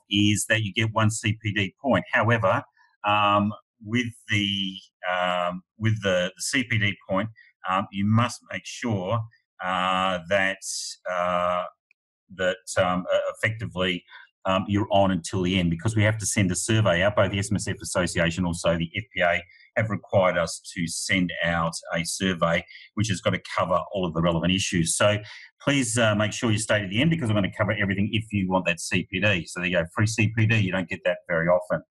Is that you get one CPD point. However, with the CPD point, you must make sure that effectively you're on until the end, because we have to send a survey out. Both the SMSF Association, also the FPA, have required us to send out a survey which has got to cover all of the relevant issues. So please make sure you stay to the end, because I'm going to cover everything if you want that CPD. So there you go, free CPD. You don't get that very often.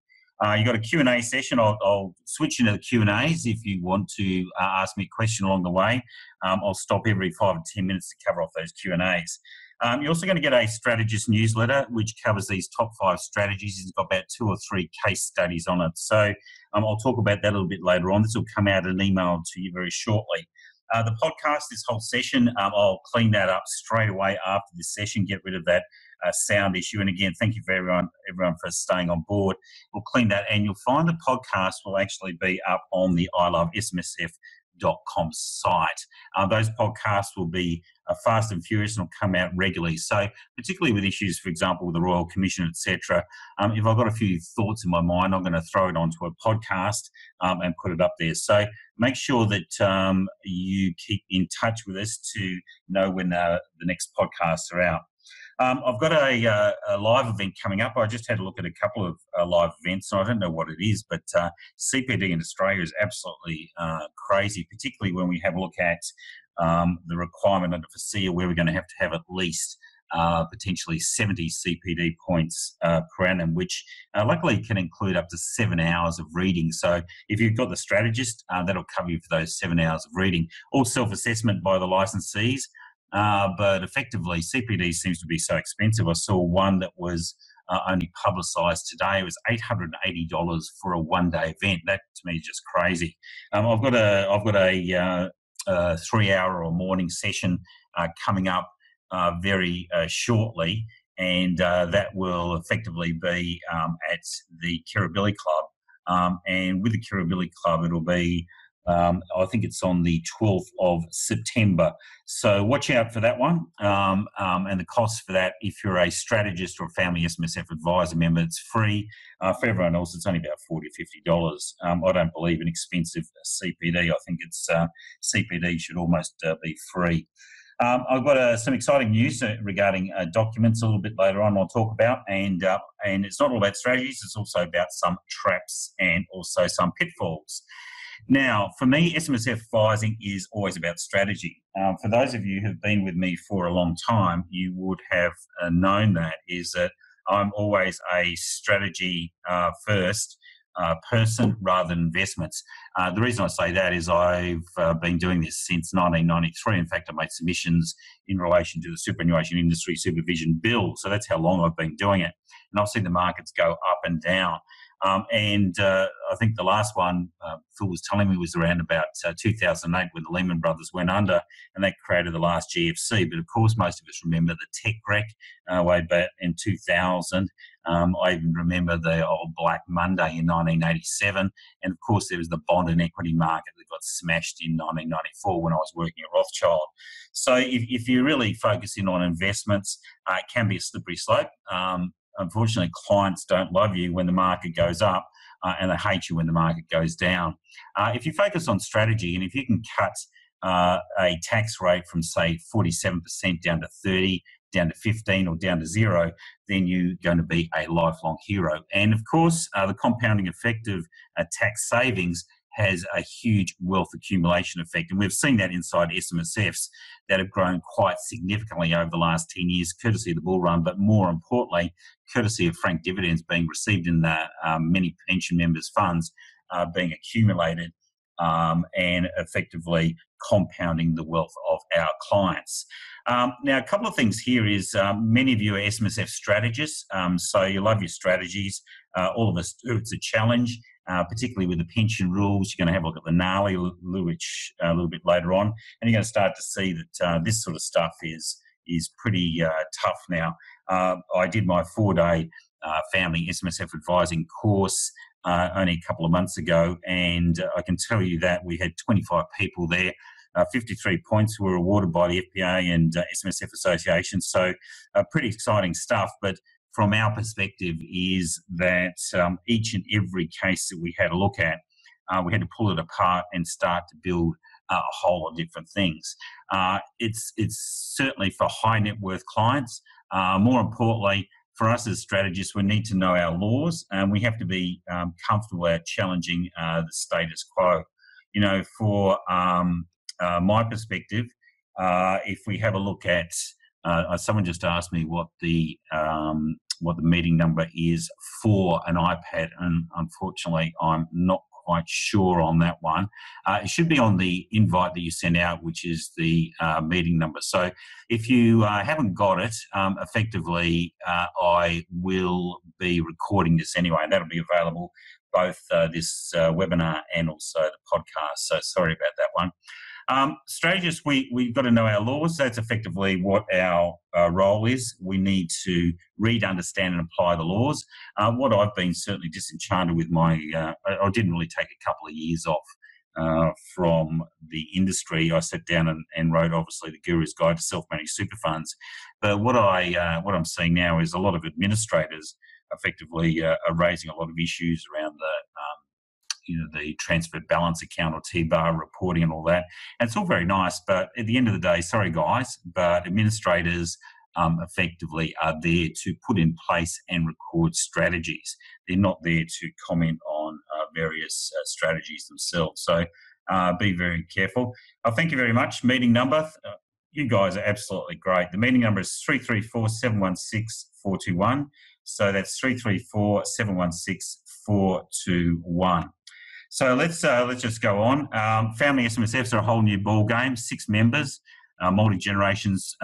You've got a Q&A session. I'll switch into the Q&As if you want to ask me a question along the way. I'll stop every 5 or 10 minutes to cover off those Q&As. You're also going to get a strategist newsletter which covers these top 5 strategies. It's got about 2 or 3 case studies on it. So I'll talk about that a little bit later on. This will come out in an email to you very shortly. The podcast, this whole session, I'll clean that up straight away after this session, get rid of that sound issue. And again, thank you for everyone for staying on board. We'll clean that, and you'll find the podcast will actually be up on the ilovesmsf.com site. Those podcasts will be fast and furious and will come out regularly. So particularly with issues, for example, with the Royal Commission, etc., if I've got a few thoughts in my mind, I'm going to throw it onto a podcast and put it up there. So make sure that you keep in touch with us to know when the next podcasts are out. I've got a live event coming up. I just had a look at a couple of live events, and I don't know what it is, but CPD in Australia is absolutely crazy, particularly when we have a look at the requirement under FISA, where we're going to have at least potentially 70 CPD points per annum, which luckily can include up to 7 hours of reading. So if you've got the strategist, that'll cover you for those 7 hours of reading. All self-assessment by the licensees. But effectively, CPD seems to be so expensive. I saw one that was only publicised today. It was $880 for a one-day event. That to me is just crazy. I've got a 3-hour or morning session coming up very shortly, and that will effectively be at the Kirribilli Club. And with the Kirribilli Club, it'll be I think it's on the 12th of September. So watch out for that one. And the cost for that, if you're a strategist or a Family SMSF advisor member, it's free. For everyone else, it's only about $40 or $50. I don't believe in expensive CPD. I think it's CPD should almost be free. I've got some exciting news regarding documents a little bit later on I'll talk about, and it's not all about strategies, it's also about some traps and also some pitfalls. Now, for me, SMSF advising is always about strategy. For those of you who've been with me for a long time, you would have known that I'm always a strategy first person rather than investments. The reason I say that is I've been doing this since 1993. In fact, I made submissions in relation to the superannuation industry supervision bill. So that's how long I've been doing it. And I've seen the markets go up and down. I think the last one Phil was telling me was around about 2008 when the Lehman Brothers went under, and that created the last GFC. But of course, most of us remember the tech wreck way back in 2000. I even remember the old Black Monday in 1987. And of course, there was the bond and equity market that got smashed in 1994 when I was working at Rothschild. So if you're really focusing on investments, it can be a slippery slope. Unfortunately, clients don't love you when the market goes up and they hate you when the market goes down. If you focus on strategy, and if you can cut a tax rate from, say, 47% down to 30, down to 15 or down to 0, then you're going to be a lifelong hero. And of course, the compounding effect of tax savings has a huge wealth accumulation effect. And we've seen that inside SMSFs that have grown quite significantly over the last 10 years, courtesy of the bull run, but more importantly, courtesy of frank dividends being received in the many pension members' funds being accumulated and effectively compounding the wealth of our clients. Now, a couple of things here is many of you are SMSF strategists, so you love your strategies. All of us do. It's a challenge. Particularly with the pension rules. You're going to have a look at the gnarly, which a little bit later on, and you're going to start to see that this sort of stuff is pretty tough now. I did my 4-day Family SMSF advising course only a couple of months ago, and I can tell you that we had 25 people there. 53 points were awarded by the FPA and SMSF Association. So pretty exciting stuff. But from our perspective is that each and every case that we had a look at, we had to pull it apart and start to build a whole lot of different things. It's certainly for high net worth clients. More importantly, for us as strategists, we need to know our laws, and we have to be comfortable at challenging the status quo. You know, for my perspective, if we have a look at, someone just asked me what the meeting number is for an iPad, and unfortunately, I'm not quite sure on that one. It should be on the invite that you send out, which is the meeting number. So if you haven't got it, effectively, I will be recording this anyway, and that'll be available both this webinar and also the podcast. So sorry about that one. Strategists, we've got to know our laws. That's effectively what our role is. We need to read, understand and apply the laws. What I've been certainly disenchanted with I didn't really take a couple of years off from the industry. I sat down and wrote, obviously, the Guru's Guide to Self-Managed Super Funds. But what I'm seeing now is a lot of administrators effectively are raising a lot of issues around the transfer balance account or T-bar reporting and all that. And it's all very nice, but at the end of the day, sorry guys, but administrators effectively are there to put in place and record strategies. They're not there to comment on various strategies themselves. So be very careful. Thank you very much. Meeting number, you guys are absolutely great. The meeting number is 334-716-421. So that's 334-716-421. So let's just go on. Family SMSFs are a whole new ball game. 6 members, multi-generations,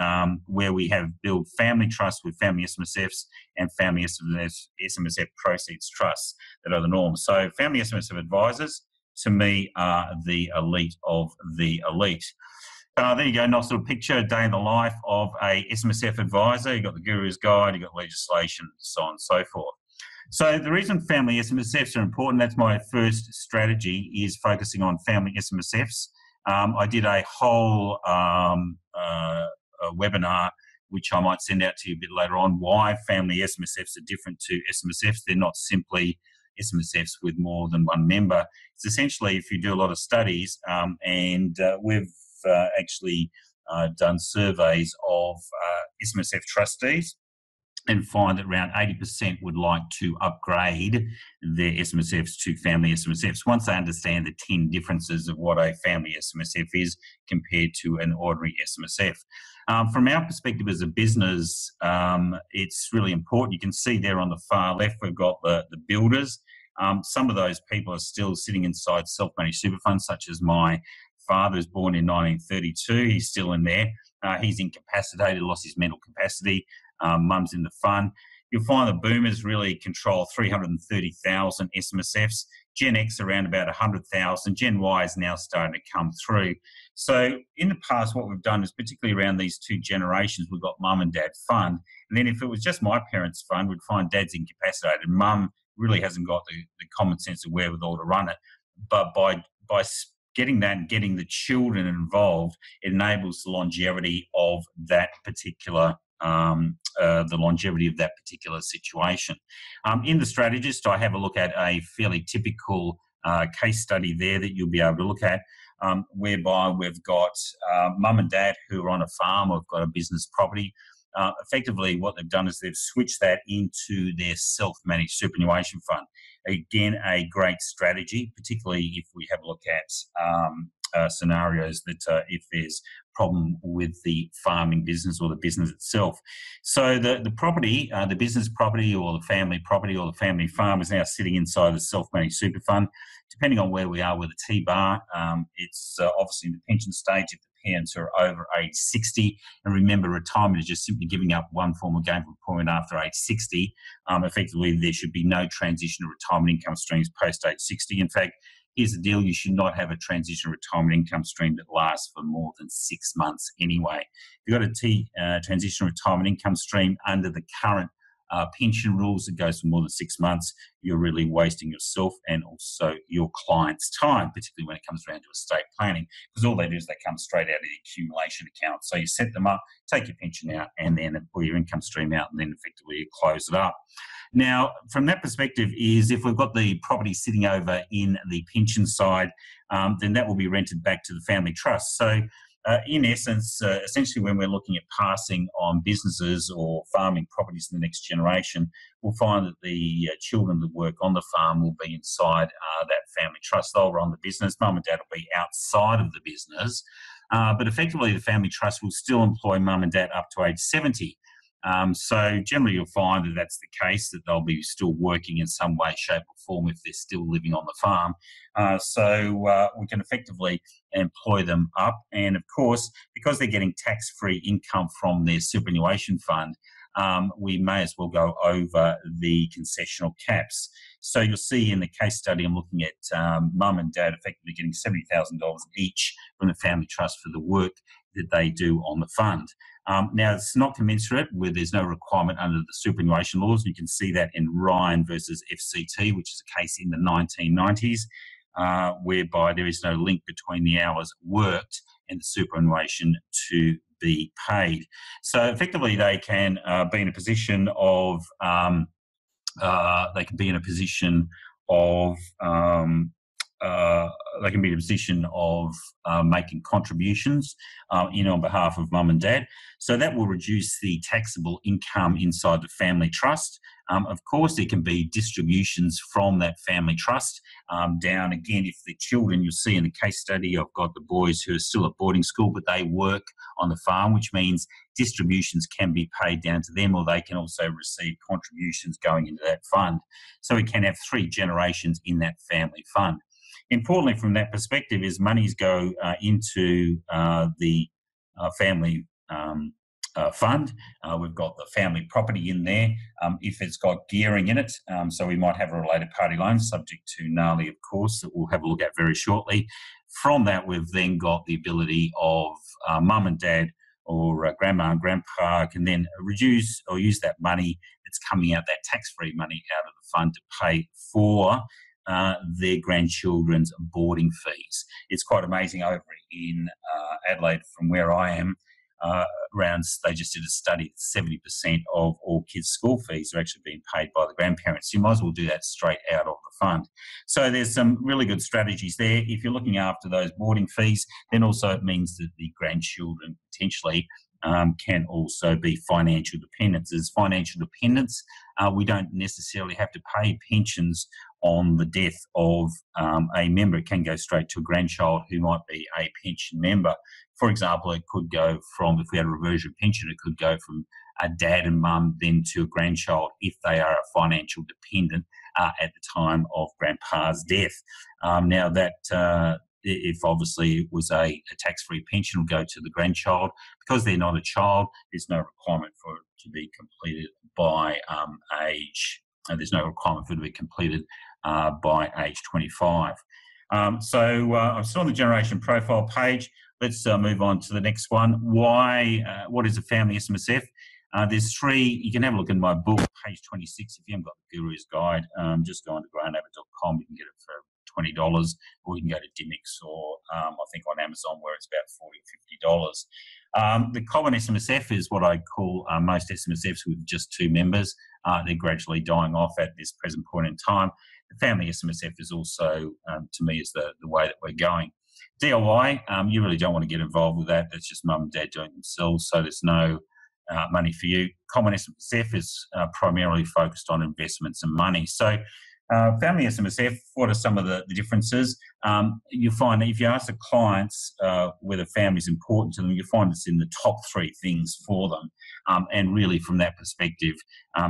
where we have built family trusts with family SMSFs and family SMSF proceeds trusts that are the norm. So family SMSF advisors, to me, are the elite of the elite. There you go, nice little picture, a day in the life of a SMSF advisor. You've got the Guru's Guide, you've got legislation, so on and so forth. So the reason family SMSFs are important, that's my first strategy, is focusing on family SMSFs. I did a whole webinar, which I might send out to you a bit later on, why family SMSFs are different to SMSFs. They're not simply SMSFs with more than one member. It's essentially, if you do a lot of studies, and we've actually done surveys of SMSF trustees, and find that around 80% would like to upgrade their SMSFs to family SMSFs once they understand the 10 differences of what a family SMSF is compared to an ordinary SMSF. From our perspective as a business, it's really important. You can see there on the far left, we've got the builders. Some of those people are still sitting inside self-managed super funds, such as my father, who's born in 1932. He's still in there. He's incapacitated, lost his mental capacity. Mum's in the fund. You'll find the boomers really control 330,000 SMSFs. Gen X around about 100,000. Gen Y is now starting to come through. So in the past, what we've done is, particularly around these two generations, we've got mum and dad fund. And then if it was just my parents' fund, we'd find dad's incapacitated. Mum really hasn't got the common sense of wherewithal to run it. But by getting that and getting the children involved, it enables the longevity of that particular situation. In the strategist, I have a look at a fairly typical case study there that you'll be able to look at, whereby we've got mum and dad who are on a farm or have got a business property. Effectively, what they've done is they've switched that into their self-managed superannuation fund. Again, a great strategy, particularly if we have a look at scenarios that if there's problem with the farming business or the business itself. So the property, the business property or the family farm is now sitting inside the self-managed super fund. Depending on where we are with the T-bar, it's obviously in the pension stage if the parents are over age 60. And remember, retirement is just simply giving up one form of gainful employment after age 60. Effectively, there should be no transition of retirement income streams post age 60. In fact, here's the deal, you should not have a transition retirement income stream that lasts for more than 6 months anyway. If you've got a transition retirement income stream under the current pension rules that goes for more than 6 months, you're really wasting yourself and also your client's time, particularly when it comes around to estate planning, because all they do is they come straight out of the accumulation account. So you set them up, take your pension out, and then pull your income stream out, and then effectively you close it up. Now, from that perspective is if we've got the property sitting over in the pension side, then that will be rented back to the family trust. So in essence, essentially when we're looking at passing on businesses or farming properties in the next generation, we'll find that the children that work on the farm will be inside that family trust. They'll run the business. Mum and dad will be outside of the business. But effectively, the family trust will still employ mum and dad up to age 70. So generally you'll find that that's the case, that they'll be still working in some way, shape or form if they're still living on the farm. So we can effectively employ them up. And of course, because they're getting tax-free income from their superannuation fund, we may as well go over the concessional caps. So you'll see in the case study, I'm looking at mum and dad effectively getting $70,000 each from the family trust for the work that they do on the fund. Now, it's not commensurate where there's no requirement under the superannuation laws. You can see that in Ryan versus FCT, which is a case in the 1990s, whereby there is no link between the hours worked and the superannuation to be paid. So effectively, they can be in a position of making contributions on behalf of mum and dad. So that will reduce the taxable income inside the family trust. Of course, there can be distributions from that family trust down. Again, if the children, you'll see in the case study, I've got the boys who are still at boarding school, but they work on the farm, which means distributions can be paid down to them, or they can also receive contributions going into that fund. So we can have 3 generations in that family fund. Importantly, from that perspective, is monies go into the family fund. We've got the family property in there. If it's got gearing in it, so we might have a related party loan subject to NALI, of course, that we'll have a look at very shortly. From that, we've then got the ability of mum and dad or grandma and grandpa can then reduce or use that money that's coming out, that tax-free money out of the fund to pay for their grandchildren's boarding fees. It's quite amazing over in Adelaide, from where I am, they just did a study that 70% of all kids' school fees are actually being paid by the grandparents. You might as well do that straight out of the fund. So there's some really good strategies there. If you're looking after those boarding fees, then also it means that the grandchildren potentially can also be financial dependents. As financial dependents, we don't necessarily have to pay pensions on the death of a member. It can go straight to a grandchild who might be a pension member. For example, it could go from, if we had a reversion pension, it could go from a dad and mum then to a grandchild if they are a financial dependent at the time of grandpa's death. Now that if obviously it was a tax-free pension, will go to the grandchild. Because they're not a child, there's no requirement for it to be completed by age. There's no requirement for it to be completed by age 25. So I'm still on the generation profile page. Let's move on to the next one. What is a family SMSF? There's 3. You can have a look in my book, page 26. If you haven't got the Guru's Guide, just go on to grantabbott.com. You can get it for $20, or you can go to Dimmix, or I think on Amazon, where it's about $40 or $50. The common SMSF is what I call most SMSFs with just 2 members. They're gradually dying off at this present point in time. The family SMSF is also, to me, is the way that we're going. DIY, you really don't want to get involved with that. That's just mum and dad doing it themselves, so there's no money for you. Common SMSF is primarily focused on investments and money. So family SMSF, what are some of the differences? You'll find that if you ask the clients whether family is important to them, you'll find it's in the top 3 things for them. And really from that perspective,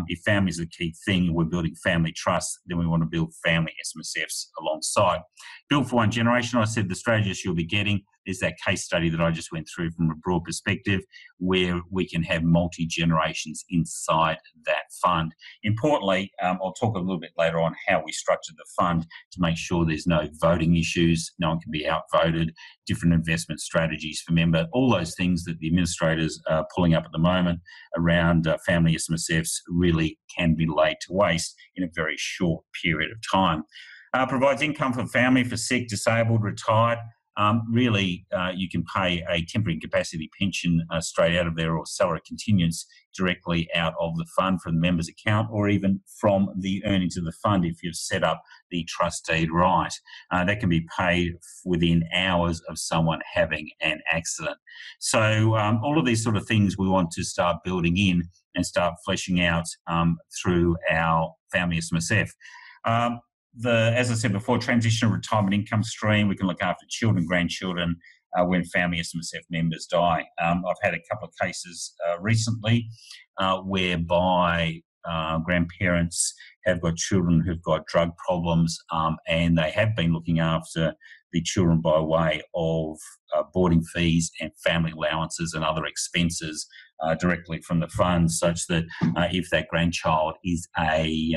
if family is a key thing, we're building family trust, then we want to build family SMSFs alongside. Build for one generation, I said the strategies you'll be getting there's that case study that I just went through from a broad perspective where we can have multi-generations inside that fund. Importantly, I'll talk a little bit later on how we structure the fund to make sure there's no voting issues, no one can be outvoted, different investment strategies for member, all those things that the administrators are pulling up at the moment around family SMSFs really can be laid to waste in a very short period of time. Provides income for family for sick, disabled, retired. You can pay a temporary incapacity pension straight out of there, or salary continuance directly out of the fund from the member's account, or even from the earnings of the fund if you've set up the trust deed right. That can be paid within hours of someone having an accident. So all of these sort of things we want to start building in and start fleshing out through our family SMSF. As I said before, transitional retirement income stream, we can look after children, grandchildren when family SMSF members die. I've had a couple of cases recently whereby grandparents have got children who've got drug problems and they have been looking after the children by way of boarding fees and family allowances and other expenses directly from the fund, such that if that grandchild is a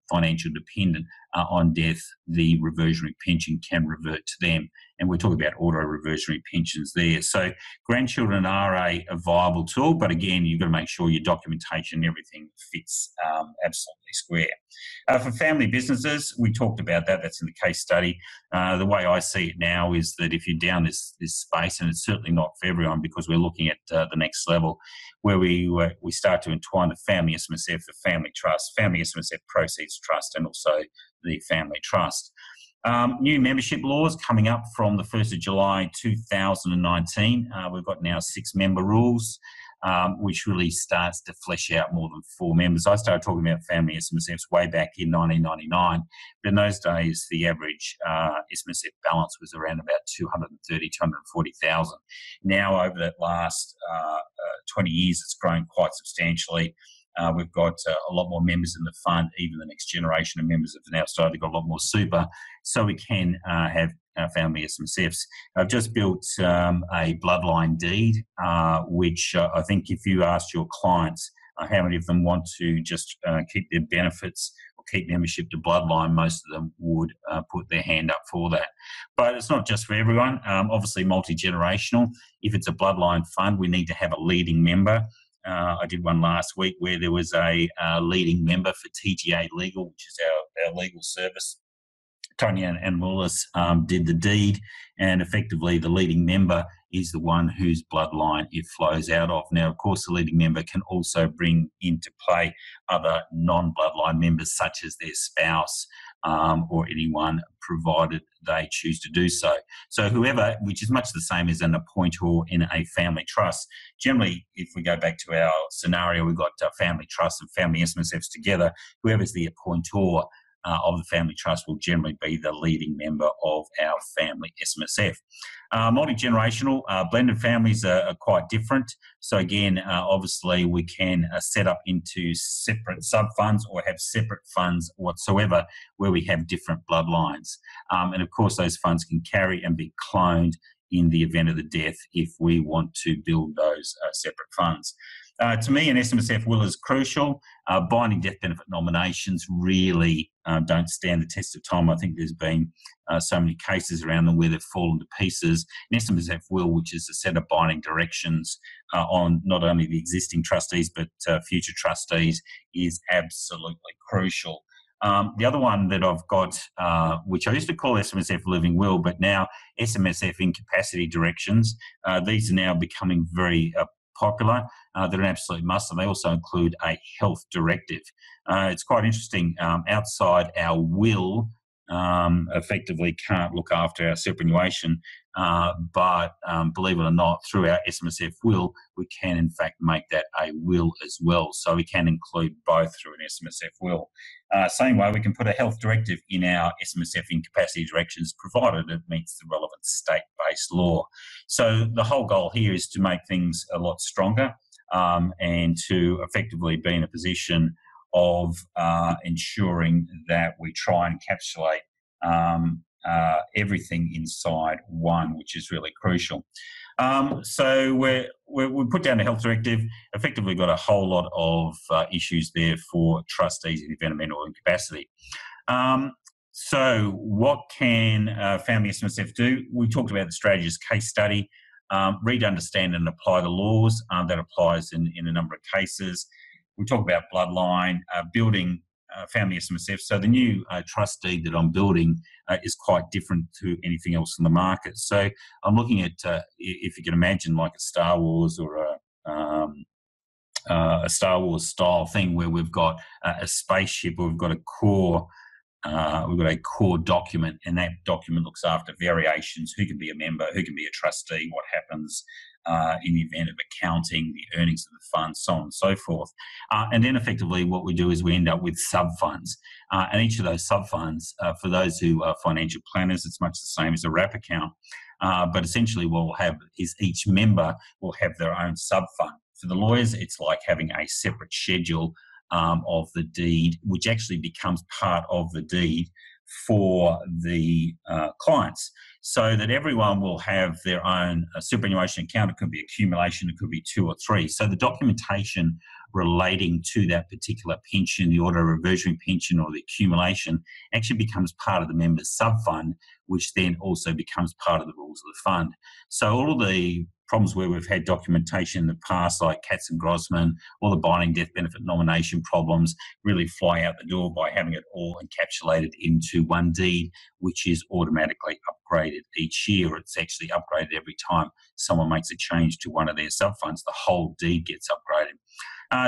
financial dependent on death, the reversionary pension can revert to them. And we're talking about auto reversionary pensions there. So grandchildren are a viable tool, but again, you've got to make sure your documentation and everything fits absolutely square. For family businesses, we talked about that. That's in the case study. The way I see it now is that if you're down this space, and it's certainly not for everyone because we're looking at the next level, where we start to entwine the family SMSF, the family trust, family SMSF proceeds trust, and also the family trust. New membership laws coming up from the 1st of July 2019. We've got now 6 member rules, which really starts to flesh out more than 4 members. I started talking about family SMSFs way back in 1999, but in those days, the average SMSF balance was around about 230, 240,000. Now, over that last 20 years, it's grown quite substantially. We've got a lot more members in the fund. Even the next generation of members have now started, got a lot more super, so we can have family SMSFs. I've just built a bloodline deed, which I think if you asked your clients how many of them want to just keep their benefits or keep membership to bloodline, most of them would put their hand up for that. But it's not just for everyone. Obviously, multi-generational. If it's a bloodline fund, we need to have a leading member. I did one last week where there was a leading member for TGA Legal, which is our legal service. Tony and Willis did the deed, and effectively the leading member is the one whose bloodline it flows out of. Now, of course, the leading member can also bring into play other non-bloodline members, such as their spouse or anyone, provided they choose to do so. So whoever, which is much the same as an appointor in a family trust. Generally, if we go back to our scenario, we've got family trusts and family SMSFs together. Whoever's the appointor of the family trust will generally be the leading member of our family SMSF. Multi-generational blended families are quite different. So again, obviously we can set up into separate sub-funds or have separate funds whatsoever where we have different bloodlines. And of course those funds can carry and be cloned in the event of the death if we want to build those separate funds. To me, an SMSF will is crucial. Binding death benefit nominations really don't stand the test of time. I think there's been so many cases around them where they've fallen to pieces. An SMSF will, which is a set of binding directions on not only the existing trustees but future trustees, is absolutely crucial. The other one that I've got, which I used to call SMSF Living Will, but now SMSF Incapacity Directions, these are now becoming very popular. They're an absolute must, and they also include a health directive. It's quite interesting. Outside our will, effectively can't look after our superannuation, but believe it or not, through our SMSF will, we can in fact make that a will as well. So we can include both through an SMSF will. Same way, we can put a health directive in our SMSF incapacity directions, provided it meets the relevant state-based law. So the whole goal here is to make things a lot stronger and to effectively be in a position of ensuring that we try and encapsulate everything inside one, which is really crucial. So we put down the health directive, effectively got a whole lot of issues there for trustees in the event of mental incapacity. So what can Family SMSF do? We talked about the strategies case study. Read, understand and apply the laws. That applies in a number of cases. We talk about bloodline, building Family SMSF. So the new trust deed that I'm building is quite different to anything else in the market. So I'm looking at, if you can imagine, like a Star Wars or a Star Wars style thing where we've got a spaceship, or we've got a core document, and that document looks after variations, who can be a member, who can be a trustee, what happens in the event of accounting, the earnings of the fund, so on and so forth. And then effectively what we do is we end up with sub-funds. And each of those sub-funds, for those who are financial planners, it's much the same as a wrap account. But essentially what we'll have is each member will have their own sub-fund. For the lawyers, it's like having a separate schedule of the deed, which actually becomes part of the deed for the clients, so that everyone will have their own superannuation account. It could be accumulation, it could be 2 or 3. So the documentation relating to that particular pension, the auto reversionary pension or the accumulation, actually becomes part of the member's sub-fund, which then also becomes part of the rules of the fund. So all of the problems where we've had documentation in the past, like Katz and Grossman, all the binding death benefit nomination problems, really fly out the door by having it all encapsulated into one deed, which is automatically upgraded each year. It's actually upgraded every time someone makes a change to one of their sub-funds. The whole deed gets upgraded.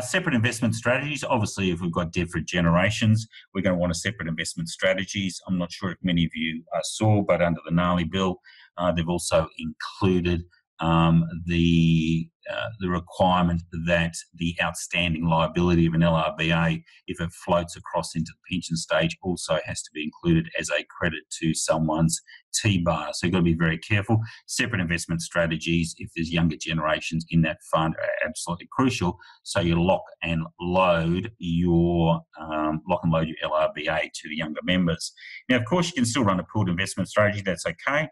Separate investment strategies. Obviously, if we've got different generations, we're going to want a separate investment strategies. I'm not sure if many of you saw, but under the Gnarly Bill, they've also included the requirement that the outstanding liability of an LRBA, if it floats across into the pension stage, also has to be included as a credit to someone's T-bar. So you've got to be very careful. Separate investment strategies, if there's younger generations in that fund, are absolutely crucial. So you lock and load your LRBA to the younger members. Now, of course, you can still run a pooled investment strategy. That's okay.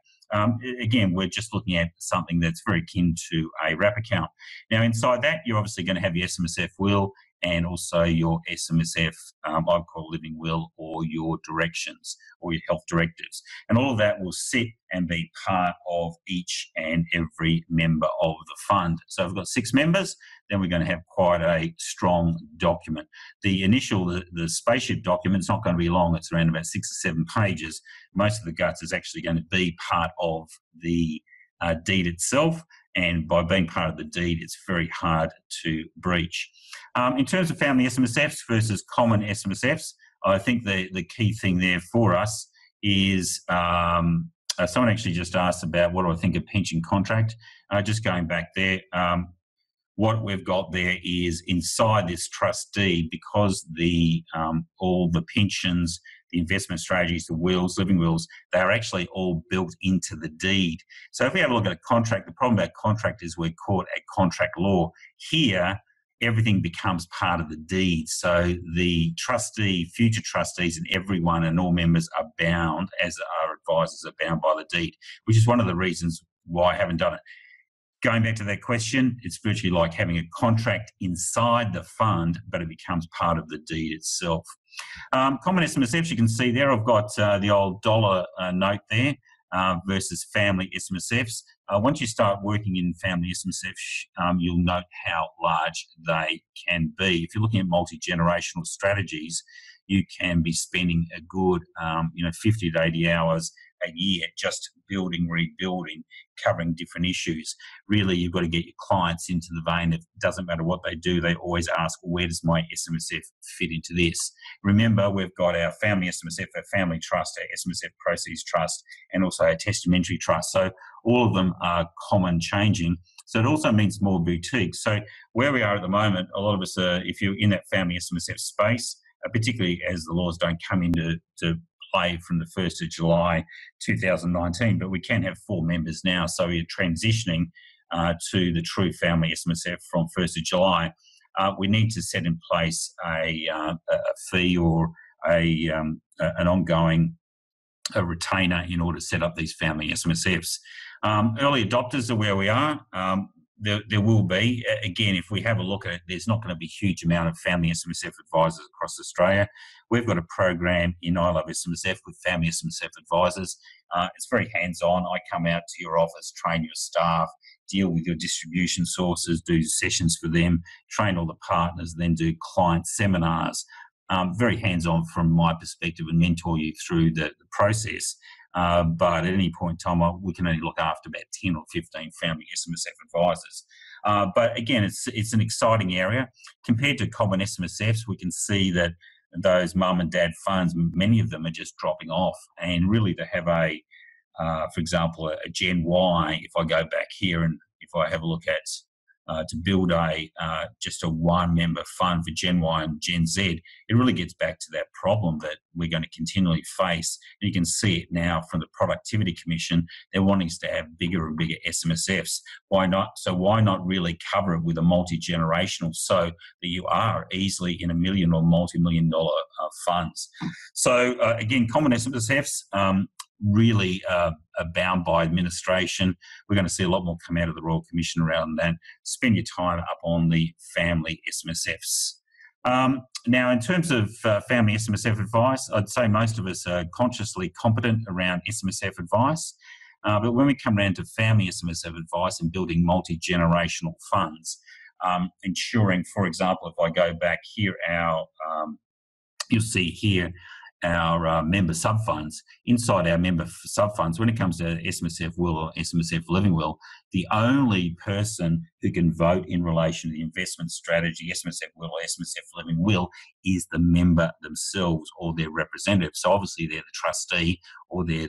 Again, we're just looking at something that's very akin to a wrap account. Now, inside that, you're obviously going to have your SMSF will and also your SMSF, I call living will, or your directions or your health directives. And all of that will sit and be part of each and every member of the fund. So if we've got 6 members, then we're going to have quite a strong document. The initial, the spaceship document, it's not going to be long. It's around about 6 or 7 pages. Most of the guts is actually going to be part of the deed itself. And by being part of the deed, it's very hard to breach. In terms of family SMSFs versus common SMSFs, I think the key thing there for us is someone actually just asked about what do I think of pension contract. Just going back there, what we've got there is inside this trust deed, because the all the pensions, the investment strategies, the wills, living wills, they are actually all built into the deed. So if we have a look at a contract, the problem about contract is we're caught at contract law. Here, everything becomes part of the deed. So the trustee, future trustees and everyone and all members are bound, as our advisors are bound by the deed, which is one of the reasons why I haven't done it. Going back to that question, it's virtually like having a contract inside the fund, but it becomes part of the deed itself. Common SMSFs, you can see there, I've got the old dollar note there versus family SMSFs. Once you start working in family SMSFs, you'll note how large they can be. If you're looking at multi-generational strategies, you can be spending a good 50 to 80 hours a year just building, rebuilding, covering different issues. Really, you've got to get your clients into the vein of, it doesn't matter what they do, they always ask, where does my SMSF fit into this? Remember, we've got our family SMSF, our family trust, our SMSF proceeds trust, and also our testamentary trust. So all of them are common changing. So it also means more boutique. So where we are at the moment, a lot of us are, if you're in that family SMSF space, particularly as the laws don't come into play from the 1st of July 2019, but we can have 4 members now, so we're transitioning to the true family SMSF from 1st of July. We need to set in place a fee or an ongoing a retainer in order to set up these family SMSFs. Early adopters are where we are. There will be, again, if we have a look at it, there's not going to be a huge amount of family SMSF advisors across Australia. We've got a program in I Love SMSF with family SMSF advisors. It's very hands-on. I come out to your office, train your staff, deal with your distribution sources, do sessions for them, train all the partners, then do client seminars. Very hands-on from my perspective and mentor you through the process. But at any point in time, we can only look after about 10 or 15 family SMSF advisors. But again, it's an exciting area. Compared to common SMSFs, we can see that those mum and dad funds, many of them are just dropping off. And really to have for example, a Gen Y, if I go back here and if I have a look at to build just a one-member fund for Gen Y and Gen Z, it really gets back to that problem that we're going to continually face. And you can see it now from the Productivity Commission. They're wanting us to have bigger and bigger SMSFs. Why not? So why not really cover it with a multi-generational so that you are easily in $1 million or multi-million dollar funds? So again, common SMSFs, really are bound by administration. We're going to see a lot more come out of the Royal Commission around that. Spend your time up on the family SMSFs. Now, in terms of family SMSF advice, I'd say most of us are consciously competent around SMSF advice. But when we come around to family SMSF advice and building multi-generational funds, ensuring, for example, if I go back here, you'll see here our member sub-funds. Inside our member sub-funds, when it comes to SMSF will or SMSF living will, the only person who can vote in relation to the investment strategy, SMSF will or SMSF living will, is the member themselves or their representative. So obviously they're the trustee, or they're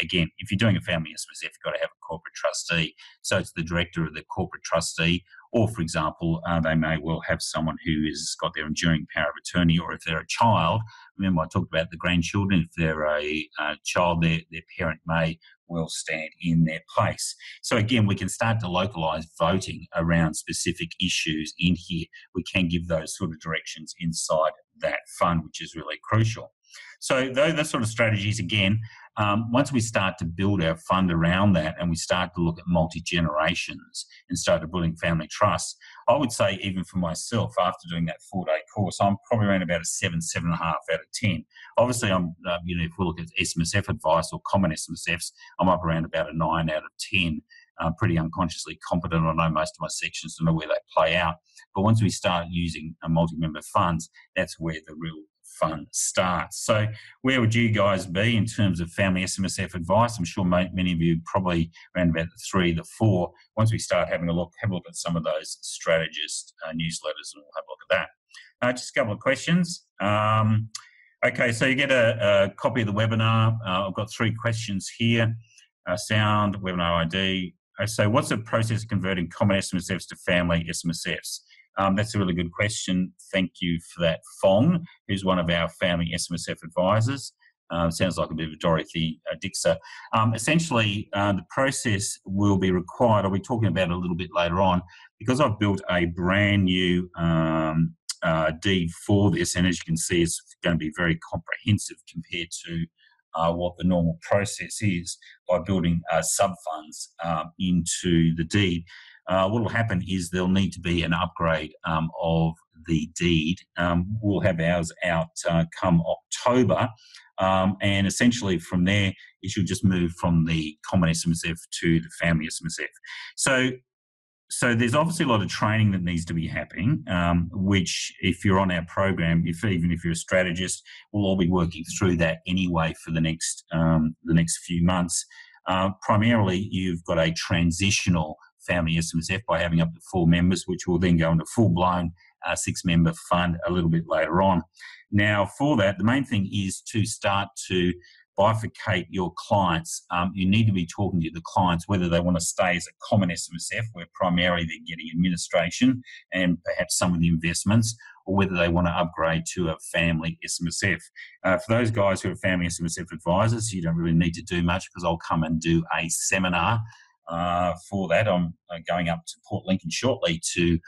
again, if you're doing a family SMSF, you've got to have a corporate trustee. So it's the director of the corporate trustee, or for example, they may well have someone who has got their enduring power of attorney, or if they're a child, remember I talked about the grandchildren, if they're a child, their parent may well stand in their place. So again, we can start to localise voting around specific issues in here. We can give those sort of directions inside that fund, which is really crucial. So those sort of strategies, again, once we start to build our fund around that and we start to look at multi-generations and start to building family trusts, I would say even for myself, after doing that 4-day course, I'm probably around about a 7.5 out of 10. Obviously, I'm, if we look at SMSF advice or common SMSFs, I'm up around about a 9 out of 10. I'm pretty unconsciously competent. I know most of my sections, I know where they play out. But once we start using multi-member funds, that's where the real fun starts. So where would you guys be in terms of family SMSF advice? I'm sure many of you probably around about the 3, the 4. Once we start having a look, have a look at some of those strategist newsletters, and we'll have a look at that. Just a couple of questions. Okay, so you get a copy of the webinar. I've got 3 questions here. Sound, webinar ID. So what's the process of converting common SMSFs to family SMSFs? That's a really good question. Thank you for that, Fong, who's one of our family SMSF advisors. Sounds like a bit of Dorothy Dixer. Essentially, the process will be required. I'll be talking about it a little bit later on, because I've built a brand new deed for this, and as you can see, it's going to be very comprehensive compared to what the normal process is by building sub-funds into the deed. What will happen is there'll need to be an upgrade of the deed. We'll have ours out come October, and essentially from there, it should just move from the common SMSF to the family SMSF. So there's obviously a lot of training that needs to be happening, which if you're on our program, even if you're a strategist, we'll all be working through that anyway for the next few months. Primarily, you've got a transitional family SMSF by having up to 4 members, which will then go into full-blown 6-member fund a little bit later on. Now, for that, the main thing is to start to bifurcate your clients. You need to be talking to the clients whether they want to stay as a common SMSF, where primarily they're getting administration and perhaps some of the investments, or whether they want to upgrade to a family SMSF. For those guys who are family SMSF advisors, you don't really need to do much, because I'll come and do a seminar for that. I'm going up to Port Lincoln shortly to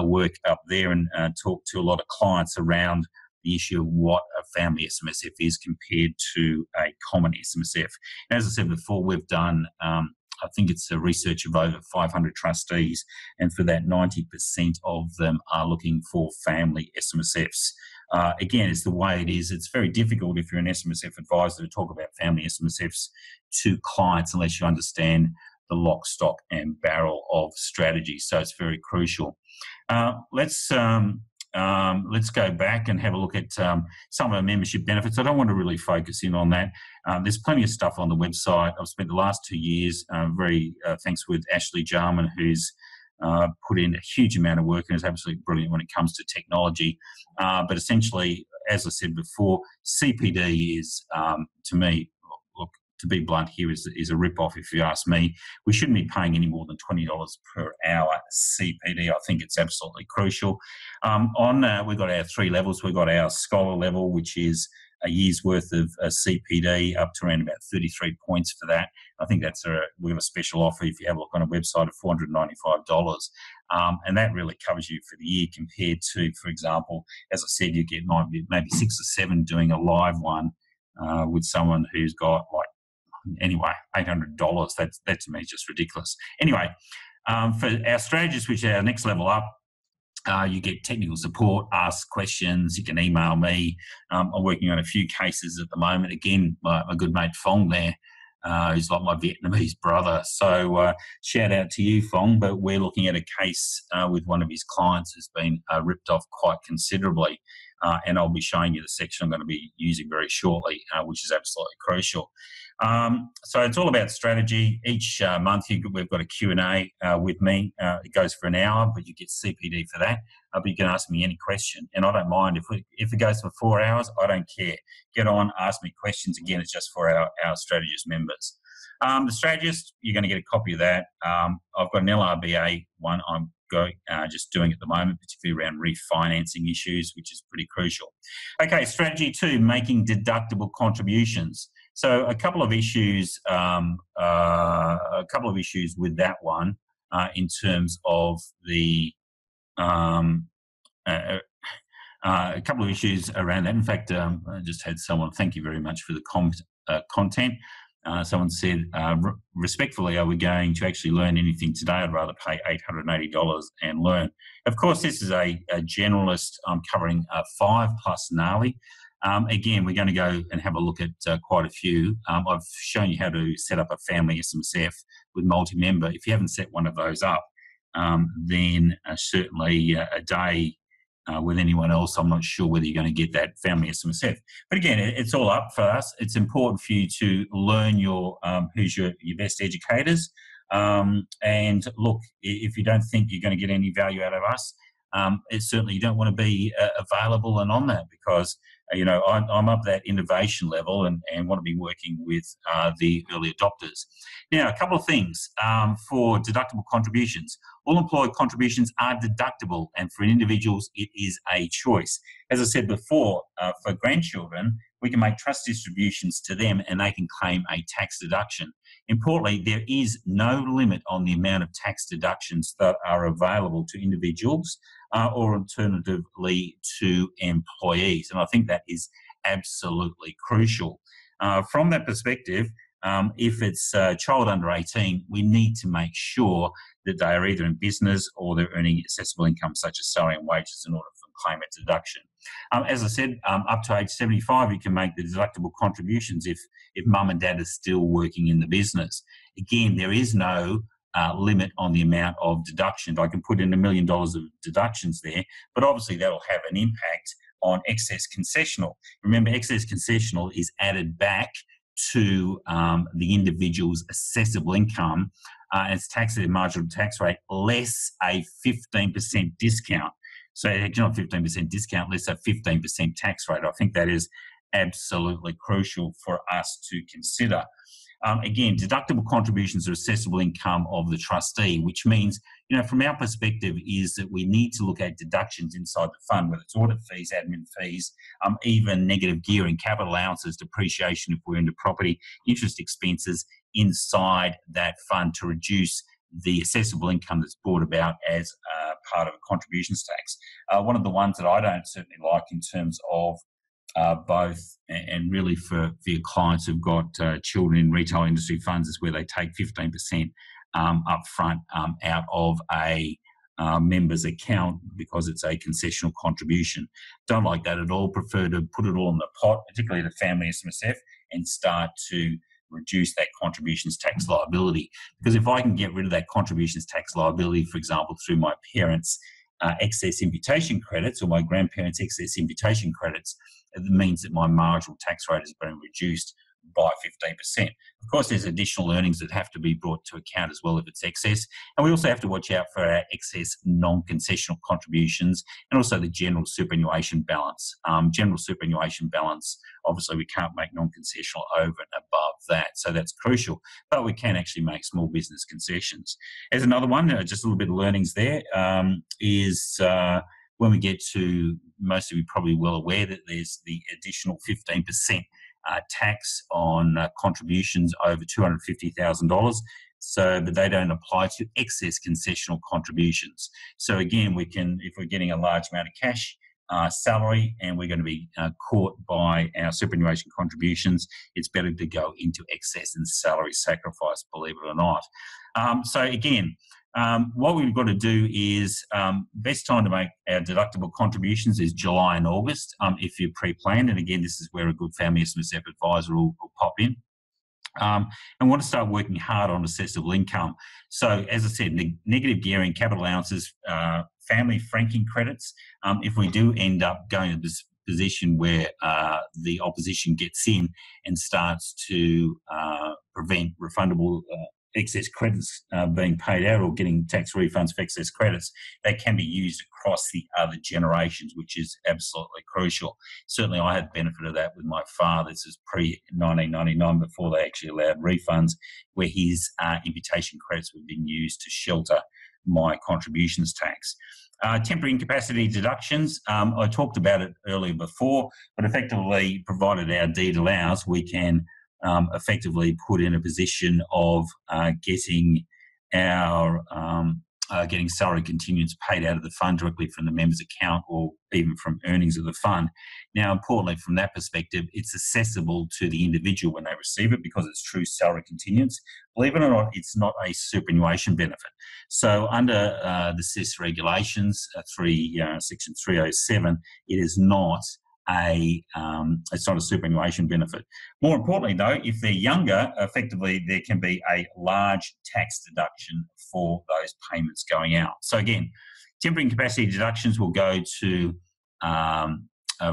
work up there and talk to a lot of clients around the issue of what a family SMSF is compared to a common SMSF. And as I said before, we've done, I think it's a research of over 500 trustees, and for that 90% of them are looking for family SMSFs. Again, it's the way it is. It's very difficult if you're an SMSF advisor to talk about family SMSFs to clients unless you understand the lock, stock and barrel of strategy. So it's very crucial. Let's go back and have a look at some of our membership benefits. I don't want to really focus in on that. There's plenty of stuff on the website. I've spent the last 2 years, thanks with Ashley Jarman, who's put in a huge amount of work and is absolutely brilliant when it comes to technology. But essentially, as I said before, CPD is, to me, look, to be blunt here, is a rip-off if you ask me. We shouldn't be paying any more than $20 per hour CPD. I think it's absolutely crucial. We've got our 3 levels. We've got our scholar level, which is a year's worth of CPD, up to around about 33 points for that. I think we have a special offer if you have a look on a website of $495. And that really covers you for the year compared to, for example, as I said, you get maybe 6 or 7 doing a live one with someone who's got anyway, $800. That to me is just ridiculous. Anyway, for our strategies, which are our next level up, you get technical support, ask questions, you can email me. I'm working on a few cases at the moment. Again, my good mate Fong there, who's like my Vietnamese brother. So shout out to you, Fong. But we're looking at a case with one of his clients who's been ripped off quite considerably. And I'll be showing you the section I'm going to be using very shortly, which is absolutely crucial. So it's all about strategy. Each month we've got a Q&A with me. It goes for an hour, but you get CPD for that. But you can ask me any question, and I don't mind. If it goes for 4 hours, I don't care. Get on, ask me questions. Again, it's just for our strategist members. The strategist, you're going to get a copy of that. I've got an LRBA one I'm just doing at the moment, particularly around refinancing issues, which is pretty crucial. Okay, strategy 2, making deductible contributions. So a couple of issues with that one in terms of the a couple of issues around that. In fact, I just had someone, thank you very much for the content. Someone said, respectfully, are we going to actually learn anything today? I'd rather pay $880 and learn. Of course, this is a generalist. I'm covering 5 plus gnarly. Again, we're going to go and have a look at quite a few. I've shown you how to set up a family SMSF with multi-member. If you haven't set one of those up, then certainly a day with anyone else, I'm not sure whether you're going to get that family SMSF. But again, it's all up for us. It's important for you to learn who's your best educators. And look, if you don't think you're going to get any value out of us, it's certainly you don't want to be available and on that, because I'm up that innovation level and want to be working with the early adopters. Now, a couple of things for deductible contributions. All employee contributions are deductible, and for individuals, it is a choice. As I said before, for grandchildren, we can make trust distributions to them and they can claim a tax deduction. Importantly, there is no limit on the amount of tax deductions that are available to individuals or alternatively to employees. And I think that is absolutely crucial. From that perspective, if it's a child under 18, we need to make sure that they are either in business or they're earning accessible income such as salary and wages in order to claim a deduction. As I said, up to age 75, you can make the deductible contributions if mum and dad are still working in the business. Again, there is no limit on the amount of deductions. I can put in $1 million of deductions there, but obviously that'll have an impact on excess concessional. Remember, excess concessional is added back to the individual's assessable income. It's taxed at a marginal tax rate less a 15% discount. So not 15% discount, less a 15% tax rate. I think that is absolutely crucial for us to consider. Again, deductible contributions are assessable income of the trustee, which means, from our perspective is that we need to look at deductions inside the fund, whether it's audit fees, admin fees, even negative gearing, capital allowances, depreciation if we're into property, interest expenses inside that fund to reduce the assessable income that's brought about as part of a contributions tax. One of the ones that I don't certainly like in terms of both, and really for your clients who've got children in retail industry funds, is where they take 15% up front out of a member's account because it's a concessional contribution. Don't like that at all. Prefer to put it all in the pot, particularly the Family SMSF, and start to reduce that contributions tax liability. Because if I can get rid of that contributions tax liability, for example, through my parents' excess imputation credits or my grandparents' excess imputation credits, it means that my marginal tax rate has been reduced by 15%. Of course, there's additional earnings that have to be brought to account as well if it's excess. And we also have to watch out for our excess non-concessional contributions and also the general superannuation balance. General superannuation balance, obviously we can't make non-concessional over and above that, so that's crucial. But we can actually make small business concessions. As another one, just a little bit of learnings there, is when we get to, most of you probably well aware that there's the additional 15% tax on contributions over $250,000. So, but they don't apply to excess concessional contributions. So again, we can, if we're getting a large amount of cash salary and we're going to be caught by our superannuation contributions, it's better to go into excess and salary sacrifice, believe it or not. So again, what we've got to do is, best time to make our deductible contributions is July and August, if you're pre-planned. And again, this is where a good Family SMSF advisor will pop in. And want to start working hard on assessable income. So, as I said, negative gearing, capital allowances, family franking credits. If we do end up going to this position where the opposition gets in and starts to prevent refundable excess credits being paid out or getting tax refunds for excess credits, they can be used across the other generations, which is absolutely crucial. Certainly I had benefit of that with my father. This is pre-1999, before they actually allowed refunds, where his imputation credits were being used to shelter my contributions tax. Temporary incapacity deductions, I talked about it earlier before, but effectively, provided our deed allows, we can effectively put in a position of getting our getting salary contingents paid out of the fund directly from the member's account or even from earnings of the fund. Now, importantly, from that perspective, it's accessible to the individual when they receive it because it's true salary contingents. Believe it or not, it's not a superannuation benefit. So under the SISA regulations, Section 307, it is not it's not a superannuation benefit. More importantly, though, if they're younger, effectively there can be a large tax deduction for those payments going out. So again, temporary incapacity deductions will go to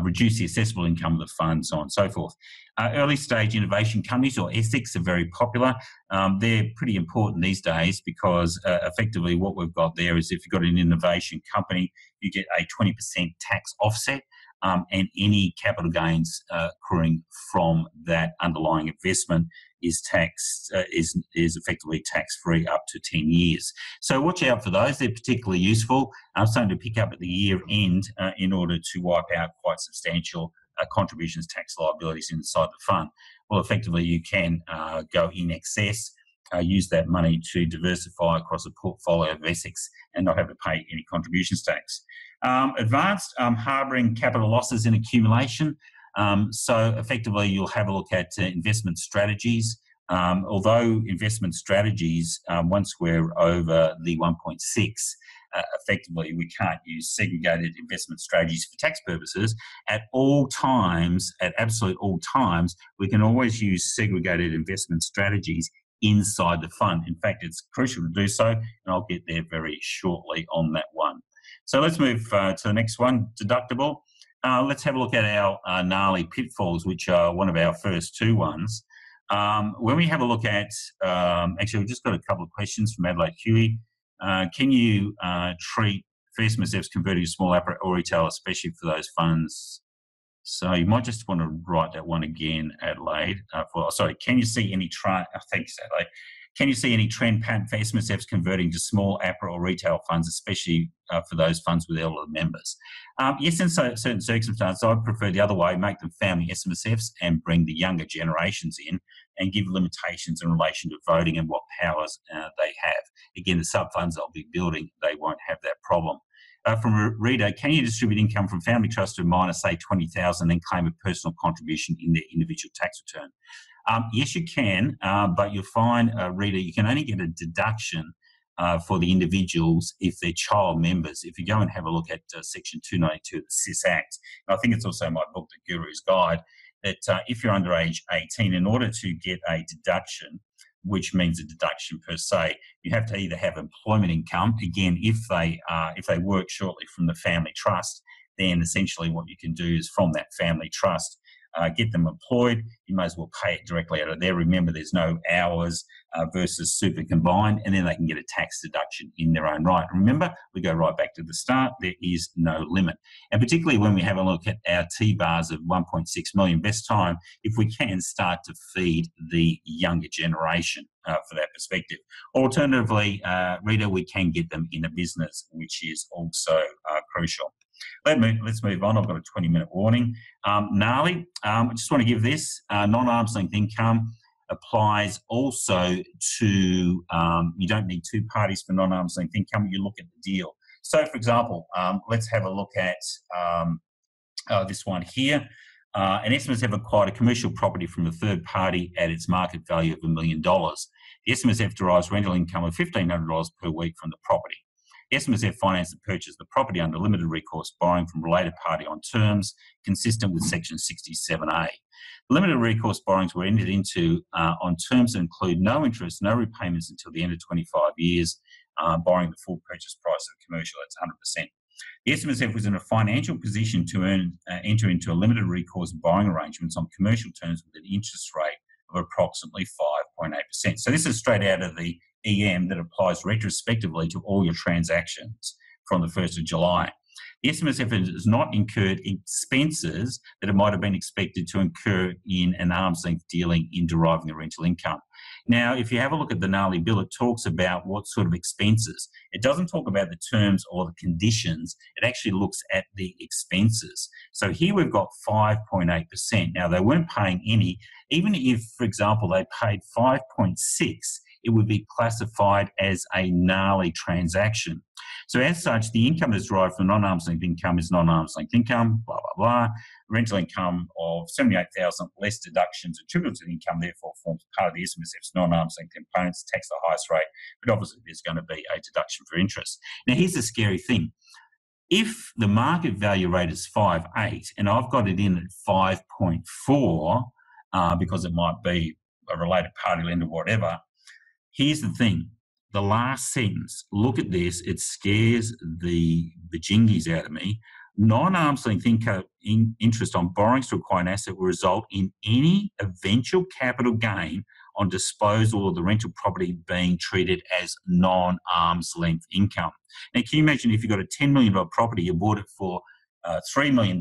reduce the assessable income of the fund, so on and so forth. Early stage innovation companies, or ESICs, are very popular. They're pretty important these days because effectively what we've got there is if you've got an innovation company, you get a 20% tax offset. And any capital gains accruing from that underlying investment is taxed, is effectively tax-free up to 10 years. So watch out for those. They're particularly useful. I'm starting to pick up at the year end in order to wipe out quite substantial contributions tax liabilities inside the fund. Well, effectively you can go in excess, use that money to diversify across a portfolio of assets and not have to pay any contributions tax. Advanced harbouring capital losses in accumulation. So effectively you'll have a look at investment strategies. Although investment strategies, once we're over the 1.6, effectively we can't use segregated investment strategies for tax purposes. At all times, at absolute all times, we can always use segregated investment strategies inside the fund. In fact, it's crucial to do so, and I'll get there very shortly on that one. So let's move to the next one, deductible. Let's have a look at our gnarly pitfalls, which are one of our first two ones. When we have a look at, actually, we've just got a couple of questions from Adelaide Huey. Can you treat SMSFs converting to small APRA or retail, especially for those funds? So you might just want to write that one again, Adelaide. Sorry, can you see any thanks, Adelaide. Can you see any trend pattern for SMSFs converting to small APRA or retail funds, especially for those funds with elderly members? Yes, in certain circumstances, I'd prefer the other way, make them family SMSFs and bring the younger generations in and give limitations in relation to voting and what powers they have. Again, the sub-funds I'll be building, they won't have that problem. From a reader, can you distribute income from family trust to a minor, say 20,000, then claim a personal contribution in their individual tax return? Yes, you can, but you'll find, reader, you can only get a deduction for the individuals if they're child members. If you go and have a look at Section 292 of the SIS Act, and I think it's also in my book, The Guru's Guide, that if you're under age 18, in order to get a deduction, which means a deduction per se, you have to either have employment income. Again, if they work shortly from the family trust, then essentially what you can do is from that family trust, get them employed. You may as well pay it directly out of there. Remember, there's no hours versus super combined, and then they can get a tax deduction in their own right. Remember, we go right back to the start. There is no limit. And particularly when we have a look at our T-bars of 1.6 million, best time if we can start to feed the younger generation for that perspective. Alternatively, reader, we can get them in a business, which is also crucial. Let's move on. I've got a 20-minute warning. Gnarly, I just want to give this. Non-arm's length income applies also to, you don't need two parties for non-arm's length income. You look at the deal. So, for example, let's have a look at this one here. An SMSF acquired a commercial property from a third party at its market value of $1 million. The SMSF derives rental income of $1,500 per week from the property. The SMSF financed the purchase of the property under limited recourse borrowing from related party on terms consistent with Section 67A. The limited recourse borrowings were entered into on terms that include no interest, no repayments until the end of 25 years, borrowing the full purchase price of commercial, that's 100%. The SMSF was in a financial position to enter into a limited recourse borrowing arrangements on commercial terms with an interest rate of approximately 5.8%. So this is straight out of the EM that applies retrospectively to all your transactions from the 1st of July. The SMSF has not incurred expenses that it might have been expected to incur in an arm's length dealing in deriving the rental income. Now, if you have a look at the gnarly bill, it talks about what sort of expenses. It doesn't talk about the terms or the conditions. It actually looks at the expenses. So here we've got 5.8%. Now, they weren't paying any. Even if, for example, they paid 5.6%, it would be classified as a gnarly transaction. So as such, the income that's derived from non-arm's length income is non-arm's length income, blah, blah, blah. Rental income of $78,000 less deductions attributable to the income, therefore forms part of the SMSF's non-arm's length components, tax the highest rate, but obviously there's going to be a deduction for interest. Now, here's the scary thing. If the market value rate is 5.8 and I've got it in at 5.4 because it might be a related party lender, whatever, here's the thing. The last sentence, look at this, it scares the bajingies out of me. Non-arm's length interest on borrowings to acquire an asset will result in any eventual capital gain on disposal of the rental property being treated as non-arm's length income. Now, can you imagine if you've got a $10 million property, you bought it for $3 million,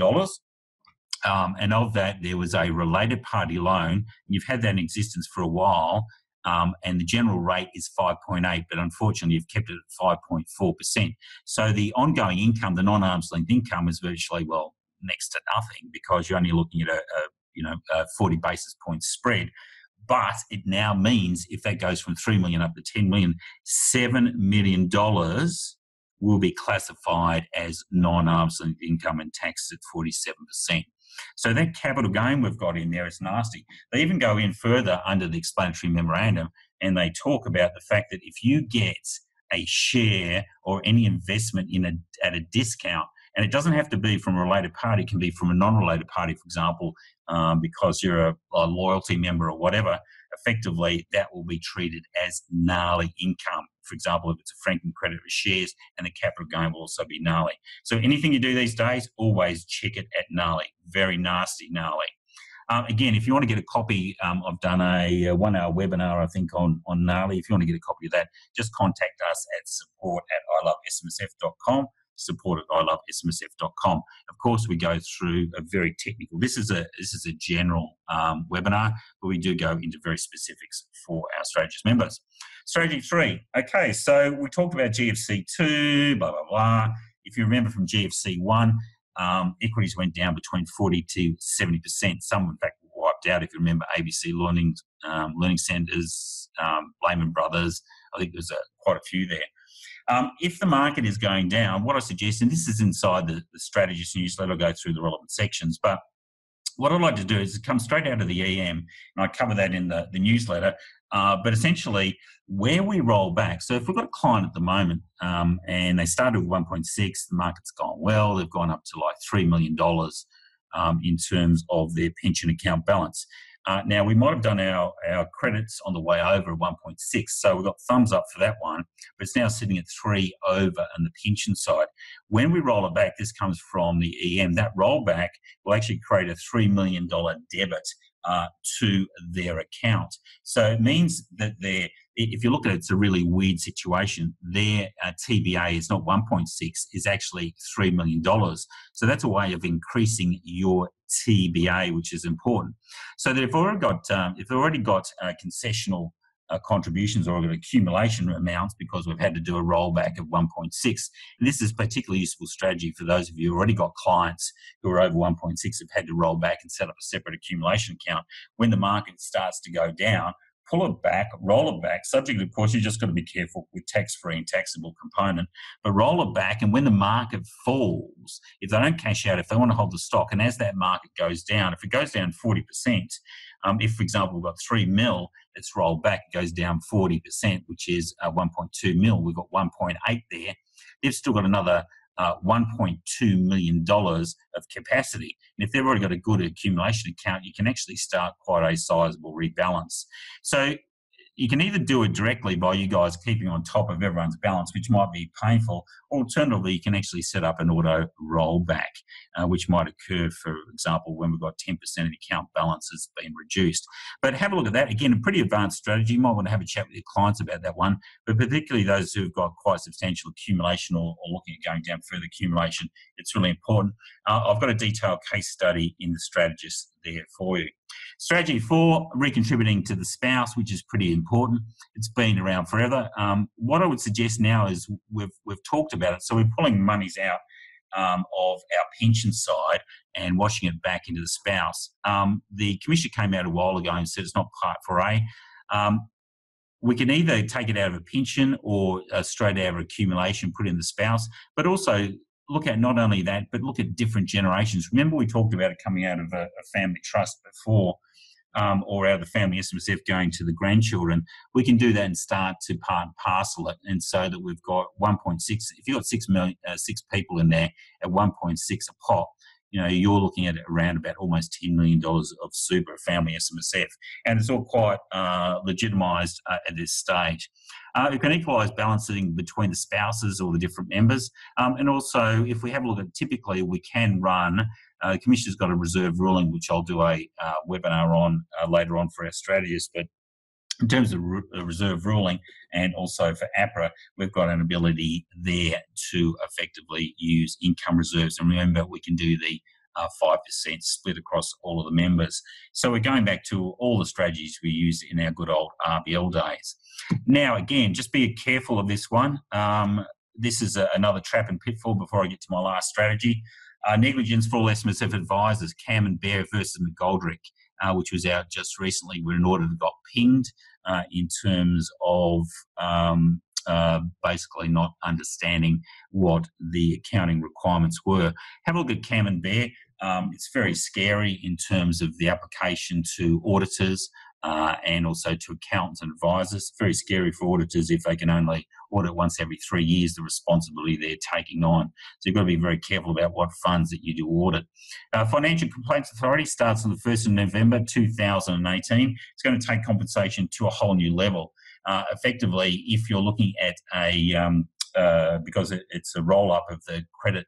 and of that there was a related party loan, and you've had that in existence for a while, and the general rate is 5.8, but unfortunately you've kept it at 5.4%. So the ongoing income, the non-arm's length income, is virtually, well, next to nothing because you're only looking at a 40 basis point spread. But it now means if that goes from 3 million up to 10 million, $7 million will be classified as non-arm's length income and taxed at 47%. So that capital gain we've got in there is nasty. They even go in further under the explanatory memorandum and they talk about the fact that if you get a share or any investment at a discount, and it doesn't have to be from a related party, it can be from a non-related party, for example, because you're a loyalty member or whatever, effectively that will be treated as gnarly income. For example, if it's a franking credit for shares, and the capital gain will also be gnarly. So anything you do these days, always check it at gnarly. Very nasty gnarly. Again, if you want to get a copy, I've done a 1 hour webinar, I think, on gnarly. If you want to get a copy of that, just contact us at support@ilovesmsf.com, support@ilovesmsf.com. Of course, we go through a very technical. This is a general webinar, but we do go into very specifics for our strategist members. Strategy 3. Okay, so we talked about GFC 2, blah blah blah. If you remember from GFC 1, equities went down between 40 to 70%. Some, in fact, were wiped out. If you remember, ABC Learning Centres, Lehman Brothers. I think there's quite a few there. If the market is going down, what I suggest, and this is inside the strategist newsletter, I'll go through the relevant sections, but what I'd like to do is come straight out of the EM, and I cover that in the newsletter, but essentially where we roll back. So if we've got a client at the moment and they started with 1.6, the market's gone well, they've gone up to like $3 million in terms of their pension account balance. Now, we might have done our credits on the way over at 1.6, so we've got thumbs up for that one, but it's now sitting at 3 over on the pension side. When we roll it back, this comes from the EM, that rollback will actually create a $3 million debit to their account. So it means that if you look at it, it's a really weird situation. Their TBA is not 1.6, is actually $3 million. So that's a way of increasing your TBA, which is important. So that if they've already got concessional contributions or accumulation amounts, because we've had to do a rollback of 1.6. And this is a particularly useful strategy for those of you who already got clients who are over 1.6, have had to roll back and set up a separate accumulation account. When the market starts to go down, pull it back, roll it back, subject, of course, you just got to be careful with tax-free and taxable component, but roll it back, and when the market falls, if they don't cash out, if they want to hold the stock, and as that market goes down, if it goes down 40%, if, for example, we've got 3 mil, it's rolled back, it goes down 40%, which is 1.2 mil. We've got 1.8 there. They've still got another $1.2 million of capacity. And if they've already got a good accumulation account, you can actually start quite a sizable rebalance. So you can either do it directly by you guys keeping on top of everyone's balance, which might be painful, or alternatively, you can actually set up an auto rollback, which might occur, for example, when we've got 10% of the account balance has been reduced. But have a look at that. Again, a pretty advanced strategy. You might want to have a chat with your clients about that one, but particularly those who've got quite substantial accumulation or looking at going down further accumulation, it's really important. I've got a detailed case study in the strategist there for you. Strategy 4, recontributing to the spouse, which is pretty important. It's been around forever. What I would suggest now is we've talked about it. So we're pulling monies out of our pension side and washing it back into the spouse. The Commissioner came out a while ago and said it's not Part 4A. We can either take it out of a pension or straight out of accumulation, put it in the spouse, but also look at not only that, but look at different generations. Remember, we talked about it coming out of a family trust before, or out of the family SMSF going to the grandchildren. We can do that and start to part and parcel it, and so that we've got 1.6. If you've got 6 people in there at 1.6 a pot, you know, you're looking at around about almost $10 million of super family SMSF, and it's all quite legitimised at this stage. You can equalise balancing between the spouses or the different members, and also if we have a look at, typically we can run. The Commissioner's got a reserve ruling, which I'll do a webinar on later on for our strategists, but in terms of reserve ruling and also for APRA, we've got an ability there to effectively use income reserves. And remember, we can do the 5% split across all of the members. So we're going back to all the strategies we used in our good old RBL days. Now, again, just be careful of this one. This is another trap and pitfall before I get to my last strategy. Negligence for all SMSF advisors, Cam and Bear versus McGoldrick, which was out just recently, where an auditor got pinged in terms of basically not understanding what the accounting requirements were. Have a look at Cam and Bear. It's very scary in terms of the application to auditors and also to accountants and advisors. Very scary for auditors if they can only audit once every 3 years, the responsibility they're taking on. So you've got to be very careful about what funds that you do audit. Financial Complaints Authority starts on the 1st of November 2018. It's going to take compensation to a whole new level. Effectively, if you're looking at because it's a roll-up of the credit,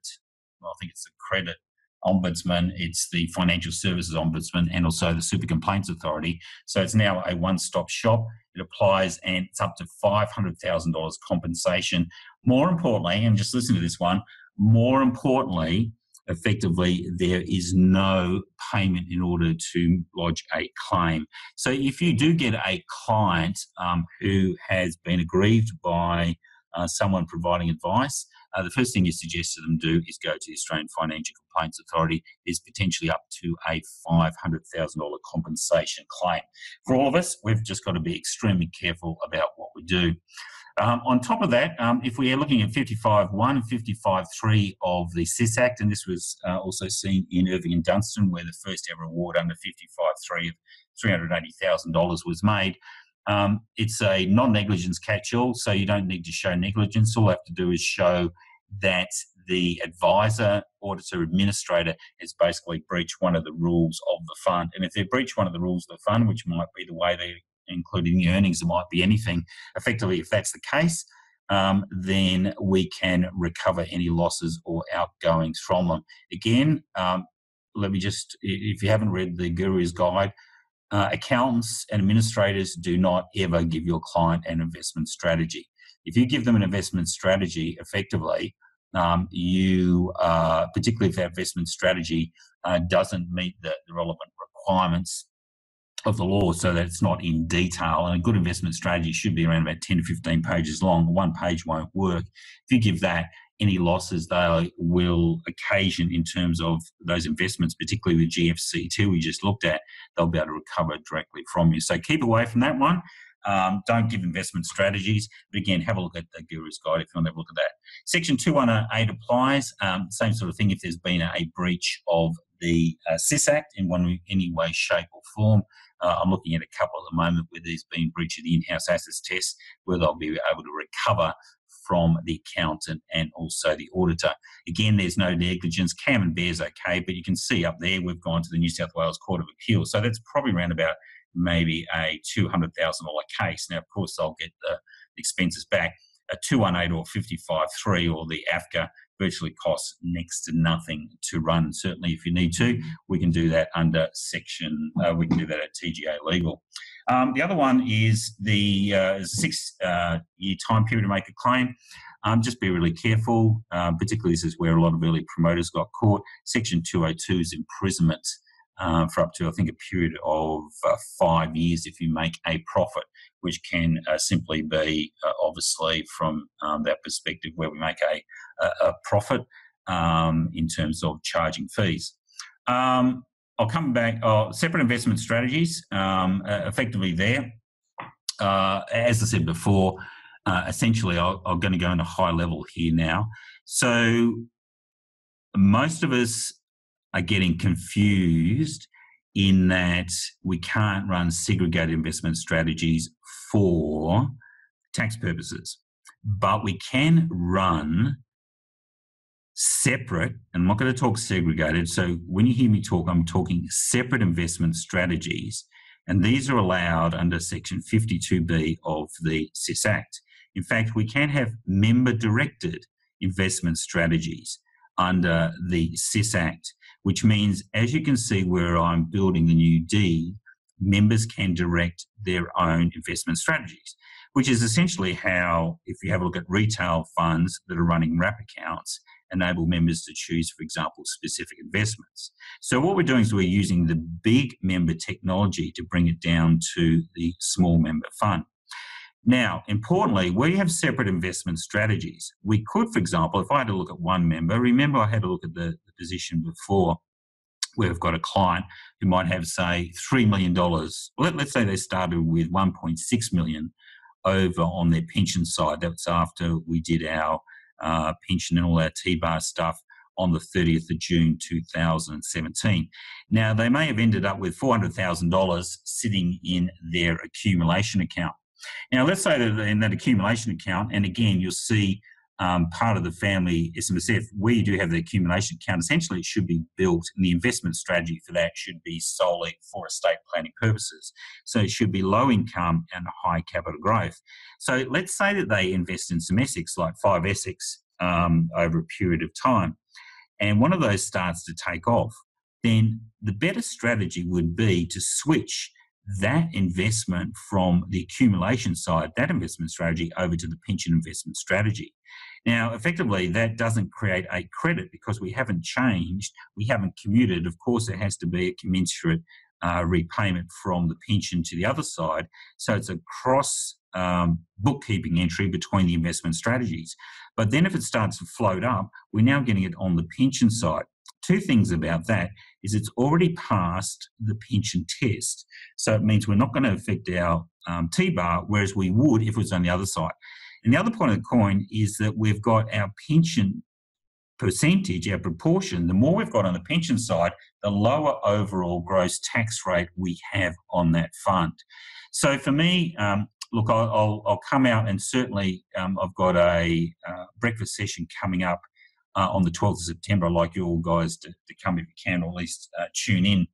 well, I think it's the credit Ombudsman, it's the Financial Services Ombudsman, and also the Super Complaints Authority. So it's now a one-stop shop. It applies, and it's up to $500,000 compensation. More importantly, and just listen to this one, more importantly, effectively there is no payment in order to lodge a claim. So if you do get a client who has been aggrieved by someone providing advice, the first thing you suggest to them do is go to the Australian Financial Complaints Authority. There's potentially up to a $500,000 compensation claim. For all of us, we've just got to be extremely careful about what we do. On top of that, if we are looking at 55.1 and 55.3 of the SISA Act, and this was also seen in Irving and Dunstan, where the first ever award under 55.3 of $380,000 was made. It's a non-negligence catch-all, so you don't need to show negligence. All you have to do is show that the advisor, auditor, administrator has basically breached one of the rules of the fund. And if they breach one of the rules of the fund, which might be the way they're including the earnings, it might be anything. Effectively, if that's the case, then we can recover any losses or outgoings from them. Again, let me just, if you haven't read the Guru's Guide, accountants and administrators do not ever give your client an investment strategy. If you give them an investment strategy, effectively, you, particularly if that investment strategy doesn't meet the relevant requirements of the law, so that it's not in detail, and a good investment strategy should be around about 10 to 15 pages long. One page won't work. If you give that, any losses they will occasion in terms of those investments, particularly the GFC2 we just looked at, they'll be able to recover directly from you. So keep away from that one. Don't give investment strategies. But again, have a look at the Guru's Guide if you want to have a look at that. Section 218 applies. Same sort of thing if there's been a breach of the SIS Act in any way, shape or form. I'm looking at a couple at the moment where there's been breach of the in-house assets test, where they'll be able to recover from the accountant and also the auditor. Again, there's no negligence. Cam and Bear's okay, but you can see up there we've gone to the New South Wales Court of Appeal. So that's probably around about maybe a $200,000 case. Now, of course, they'll get the expenses back. A 218 or 55.3 or the AFCA virtually costs next to nothing to run. Certainly, if you need to, we can do that under section, we can do that at TGA Legal. The other one is the 6-year time period to make a claim. Just be really careful, particularly this is where a lot of early promoters got caught. Section 202 is imprisonment for up to, I think, a period of 5 years if you make a profit, which can simply be, obviously, from that perspective where we make a profit in terms of charging fees. I'll come back. Separate investment strategies, effectively there. As I said before, essentially I'm going to go into high level here now. So most of us are getting confused in that we can't run segregated investment strategies for tax purposes, but we can run separate, and I'm not going to talk segregated, so when you hear me talk, I'm talking separate investment strategies, and these are allowed under Section 52B of the SIS Act. In fact, we can have member-directed investment strategies under the SIS Act, which means, as you can see where I'm building the new deed, members can direct their own investment strategies, which is essentially how, if you have a look at retail funds that are running wrap accounts, enable members to choose, for example, specific investments. So what we're doing is we're using the big member technology to bring it down to the small member fund. Now, importantly, where you have separate investment strategies, we could, for example, if I had to look at one member, remember I had a look at the position before where we've got a client who might have, say, $3 million. Let's say they started with $1.6 million over on their pension side. That's after we did our pension and all our T-bar stuff on the 30th of June 2017. Now, they may have ended up with $400,000 sitting in their accumulation account. Now, let's say that in that accumulation account, and again, you'll see part of the Family SMSF, where you do have the accumulation account, essentially it should be built, and the investment strategy for that should be solely for estate planning purposes. So it should be low income and high capital growth. So let's say that they invest in some assets like Five SMSF over a period of time, and one of those starts to take off, then the better strategy would be to switch that investment from the accumulation side, that investment strategy, over to the pension investment strategy. Now, effectively, that doesn't create a credit because we haven't changed, we haven't commuted. Of course, there has to be a commensurate repayment from the pension to the other side. So it's a cross bookkeeping entry between the investment strategies. But then if it starts to float up, we're now getting it on the pension side. Two things about that is it's already passed the pension test. So it means we're not going to affect our T-bar, whereas we would if it was on the other side. And the other point of the coin is that we've got our pension percentage, our proportion. The more we've got on the pension side, the lower overall gross tax rate we have on that fund. So for me, look, I'll come out and certainly I've got a breakfast session coming up on the 12th of September. I'd like you all guys to come if you can, or at least tune in.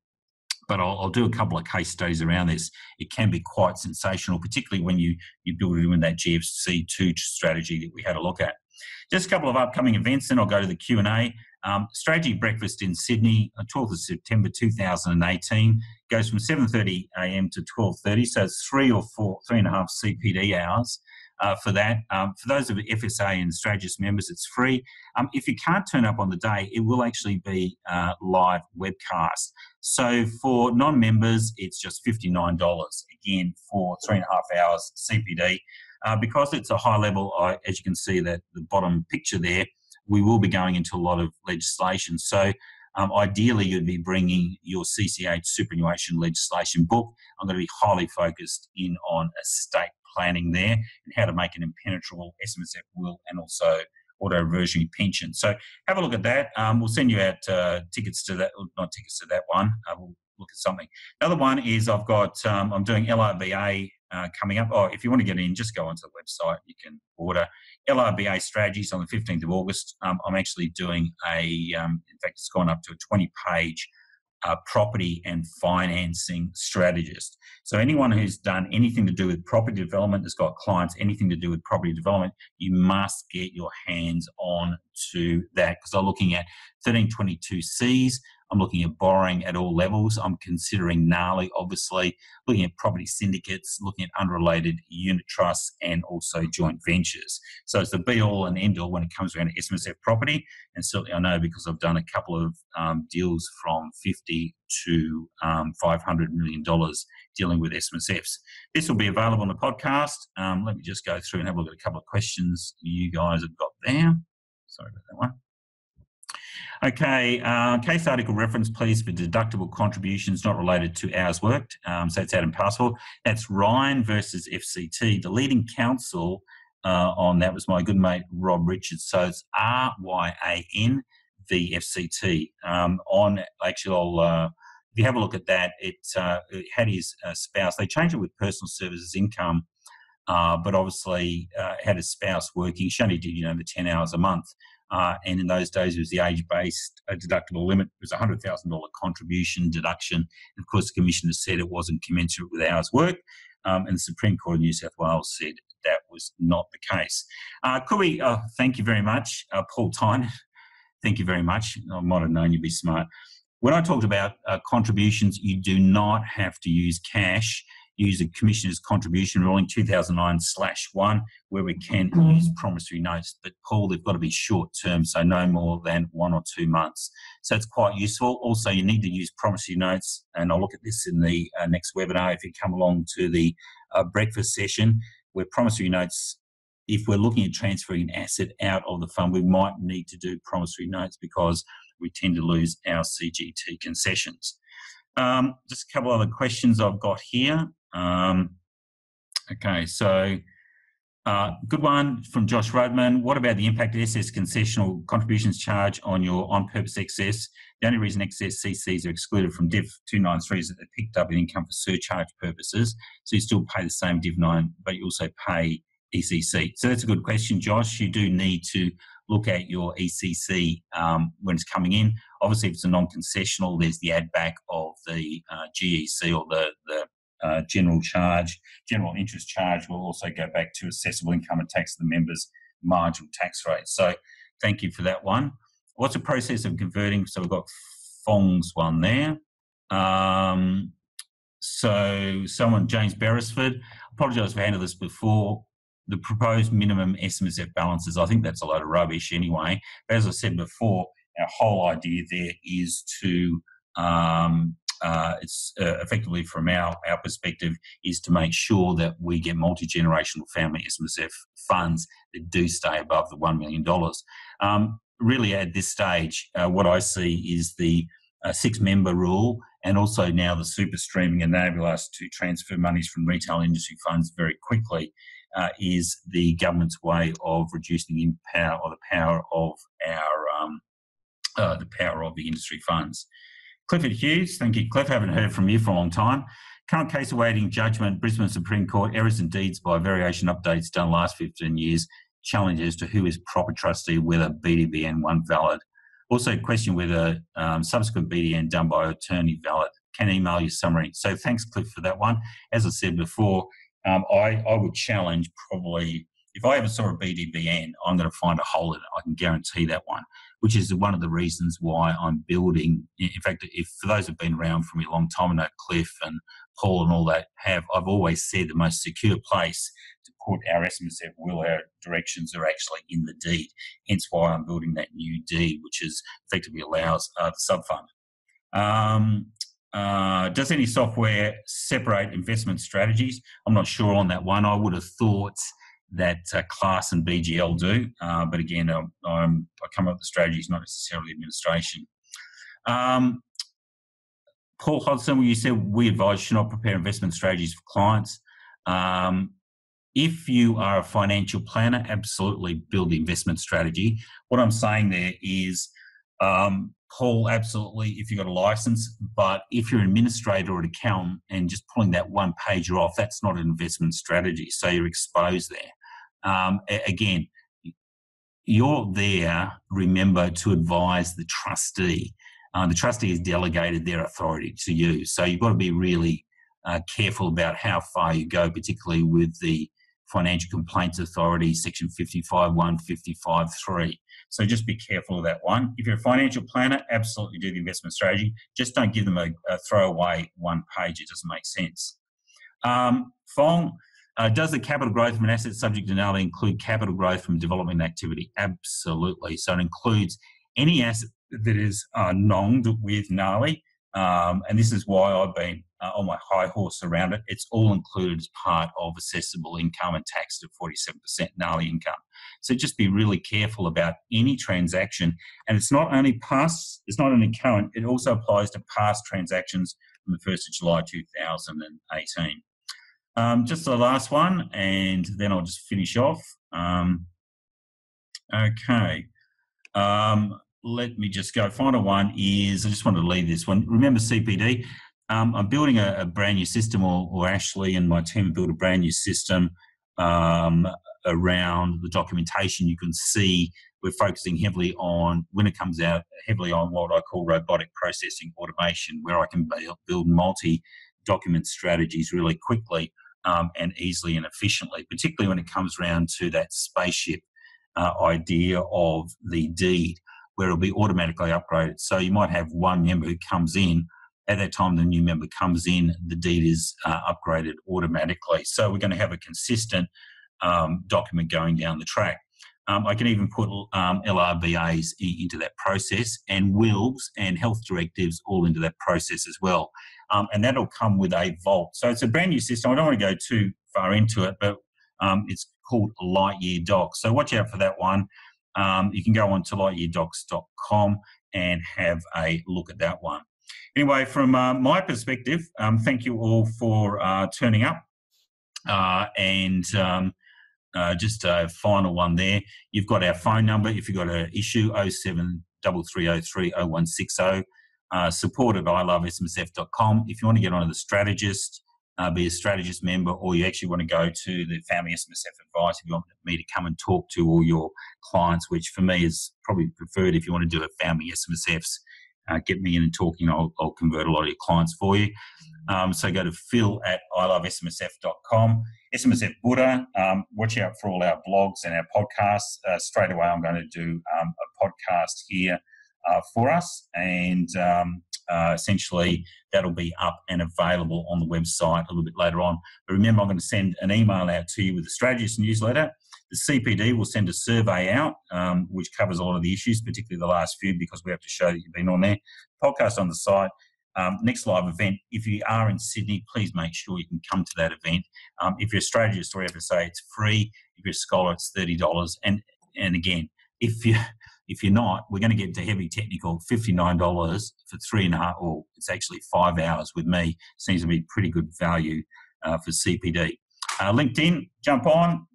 But I'll do a couple of case studies around this. It can be quite sensational, particularly when you build it in that GFC2 strategy that we had a look at. Just a couple of upcoming events, then I'll go to the Q&A. Strategy breakfast in Sydney, 12th of September 2018, goes from 7:30 a.m. to 12:30, so it's 3.5 CPD hours for that. For those of the FSA and Strategist members, it's free. If you can't turn up on the day, it will actually be live webcast. So for non-members, it's just $59, again, for 3.5 hours CPD. Because it's a high level, as you can see that the bottom picture there, we will be going into a lot of legislation. So ideally, you'd be bringing your CCH superannuation legislation book. I'm going to be highly focused in on estate planning there and how to make an impenetrable SMSF will and also auto reversionary pension. So have a look at that. We'll send you out tickets to that, not tickets to that one. We'll look at something. Another one is I've got, I'm doing LRBA coming up. Oh, if you want to get in, just go onto the website. You can order RBI Strategies on the 15th of August. I'm actually doing in fact, it's gone up to a 20-page property and financing strategist. So anyone who's done anything to do with property development, has got clients, anything to do with property development, you must get your hands on to that, because I'm looking at 1322Cs. I'm looking at borrowing at all levels. I'm considering gnarly, obviously, looking at property syndicates, looking at unrelated unit trusts, and also joint ventures. So it's the be-all and end-all when it comes around to SMSF property. And certainly I know because I've done a couple of deals from $50 to $500 million dealing with SMSFs. This will be available on the podcast. Let me just go through and have a look at a couple of questions you guys have got there. Sorry about that one. Okay, case article reference, please, for deductible contributions not related to hours worked. So it's Adam Passport. That's Ryan versus FCT. The leading counsel on that was my good mate, Rob Richards. So it's RYAN v FCT. If you have a look at that, it had his spouse. They changed it with personal services income, but obviously had his spouse working. She only did, the 10 hours a month. And in those days, it was the age-based deductible limit. It was a $100,000 contribution deduction. And of course, the Commissioner said it wasn't commensurate with hours work. And the Supreme Court of New South Wales said that was not the case. Could we, thank you very much, Paul Tyne. Thank you very much. I might have known you'd be smart. When I talked about contributions, you do not have to use cash. Use the Commissioner's contribution ruling 2009/1, where we can use promissory notes. But Paul, they've got to be short term, so no more than 1 or 2 months. So it's quite useful. Also, you need to use promissory notes, and I'll look at this in the next webinar if you come along to the breakfast session, where promissory notes, if we're looking at transferring an asset out of the fund, we might need to do promissory notes because we tend to lose our CGT concessions. Just a couple other questions I've got here. Okay, so good one from Josh Rodman. What about the impact of SS concessional contributions charge on your on-purpose excess? The only reason excess CCs are excluded from Div 293 is that they're picked up in income for surcharge purposes. So you still pay the same Div 9, but you also pay ECC. So that's a good question, Josh. You do need to look at your ECC when it's coming in. Obviously, if it's a non-concessional, there's the add back of the GEC or the general interest charge will also go back to assessable income and tax the members' marginal tax rate. So thank you for that one. What's the process of converting? So we've got Fong's one there. So someone, James Beresford, apologise for handling this before. the proposed minimum SMSF balances, I think that's a load of rubbish anyway. But as I said before, our whole idea there is to, it's effectively from our perspective, is to make sure that we get multi-generational family SMSF funds that do stay above the $1 million. Really at this stage, what I see is the 6-member rule, and also now the super streaming enable us to transfer monies from retail industry funds very quickly, is the government's way of reducing the power of our the power of the industry funds. Clifford Hughes, thank you, Cliff. Haven't heard from you for a long time. Current case awaiting judgment, Brisbane Supreme Court, errors and deeds by variation updates done last 15 years, challenges to who is proper trustee, whether BDBN 1 valid. Also question whether subsequent BDN done by attorney valid. Can email you summary. So thanks, Cliff, for that one. As I said before, I would challenge probably, if I ever saw a BDBN, I'm going to find a hole in it. I can guarantee that one, which is one of the reasons why I'm building. In fact, if for those who've been around for me a long time, I know Cliff and Paul and all that I've always said the most secure place to put our SMSF will, our directions, are actually in the deed. Hence why I'm building that new deed, which is effectively allows the sub-fund. Does any software separate investment strategies? I'm not sure on that one. I would have thought that Class and BGL do, but again, I come up with the strategies, not necessarily administration. Paul Hodgson, you said we advise should not prepare investment strategies for clients. If you are a financial planner, absolutely build the investment strategy. What I'm saying there is, Paul, absolutely, if you've got a license, but if you're an administrator or an accountant and just pulling that one pager off, that's not an investment strategy, so you're exposed there. Again, you're there, remember, to advise the trustee. The trustee has delegated their authority to you, so you've got to be really careful about how far you go, particularly with the Financial Complaints Authority, Section 55.1, 55.3. So just be careful of that one. If you're a financial planner, absolutely do the investment strategy. Just don't give them a throwaway one page. It doesn't make sense. Fong, does the capital growth from an asset subject to NALI include capital growth from development activity? Absolutely. So it includes any asset that is nonged with NALI. And this is why I've been on my high horse around it. It's all included as part of assessable income and taxed at 47% NALI income. So just be really careful about any transaction. And it's not only past, it's not only current, it also applies to past transactions from the 1st of July 2018. Just the last one, and then I'll just finish off. Okay. Let me just go. Final one is, I just wanted to leave this one. Remember CPD? I'm building a brand new system, or Ashley and my team built a brand new system around the documentation. You can see we're focusing heavily on, when it comes out, heavily on what I call robotic processing automation, where I can build multi-document strategies really quickly and easily and efficiently, particularly when it comes around to that spaceship idea of the deed, where it'll be automatically upgraded. So you might have one member who comes in. At that time the new member comes in, the deed is upgraded automatically. So we're going to have a consistent document going down the track. I can even put LRBAs into that process, and wills and health directives all into that process as well. And that'll come with a vault. So it's a brand new system. I don't want to go too far into it, but it's called Lightyear Docs. So watch out for that one. You can go on to lightyeardocs.com and have a look at that one. Anyway, from my perspective, thank you all for turning up. Just a final one there. You've got our phone number if you've got an issue, 0733030160. Support at ilovesmsf.com. If you want to get onto the strategist, be a strategist member, or you actually want to go to the Family SMSF advice, if you want me to come and talk to all your clients, which for me is probably preferred. If you want to do a Family SMSFs, get me in and talking. I'll convert a lot of your clients for you. So go to phil at ilovesmsf.com. SMSF Buddha, watch out for all our blogs and our podcasts. Straight away, I'm going to do a podcast here for us. And essentially that'll be up and available on the website a little bit later on. But remember, I'm going to send an email out to you with the Strategist newsletter. The CPD will send a survey out, which covers a lot of the issues, particularly the last few, because we have to show that you've been on there. Podcast on the site. Next live event, if you are in Sydney, please make sure you can come to that event. If you're a strategist or FSA, it's free. If you're a scholar, it's $30. And again, if you're not, we're going to get to heavy technical, $59 for 3.5, or it's actually 5 hours with me. Seems to be pretty good value for CPD. LinkedIn, jump on,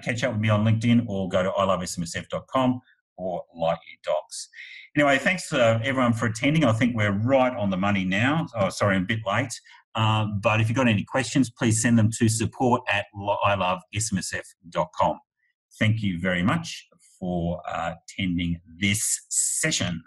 catch up with me on LinkedIn, or go to ilovesmsf.com or like your docs. Anyway, thanks everyone for attending. I think we're right on the money now. Oh, sorry, I'm a bit late. But if you've got any questions, please send them to support@ilovesmsf.com. Thank you very much for attending this session.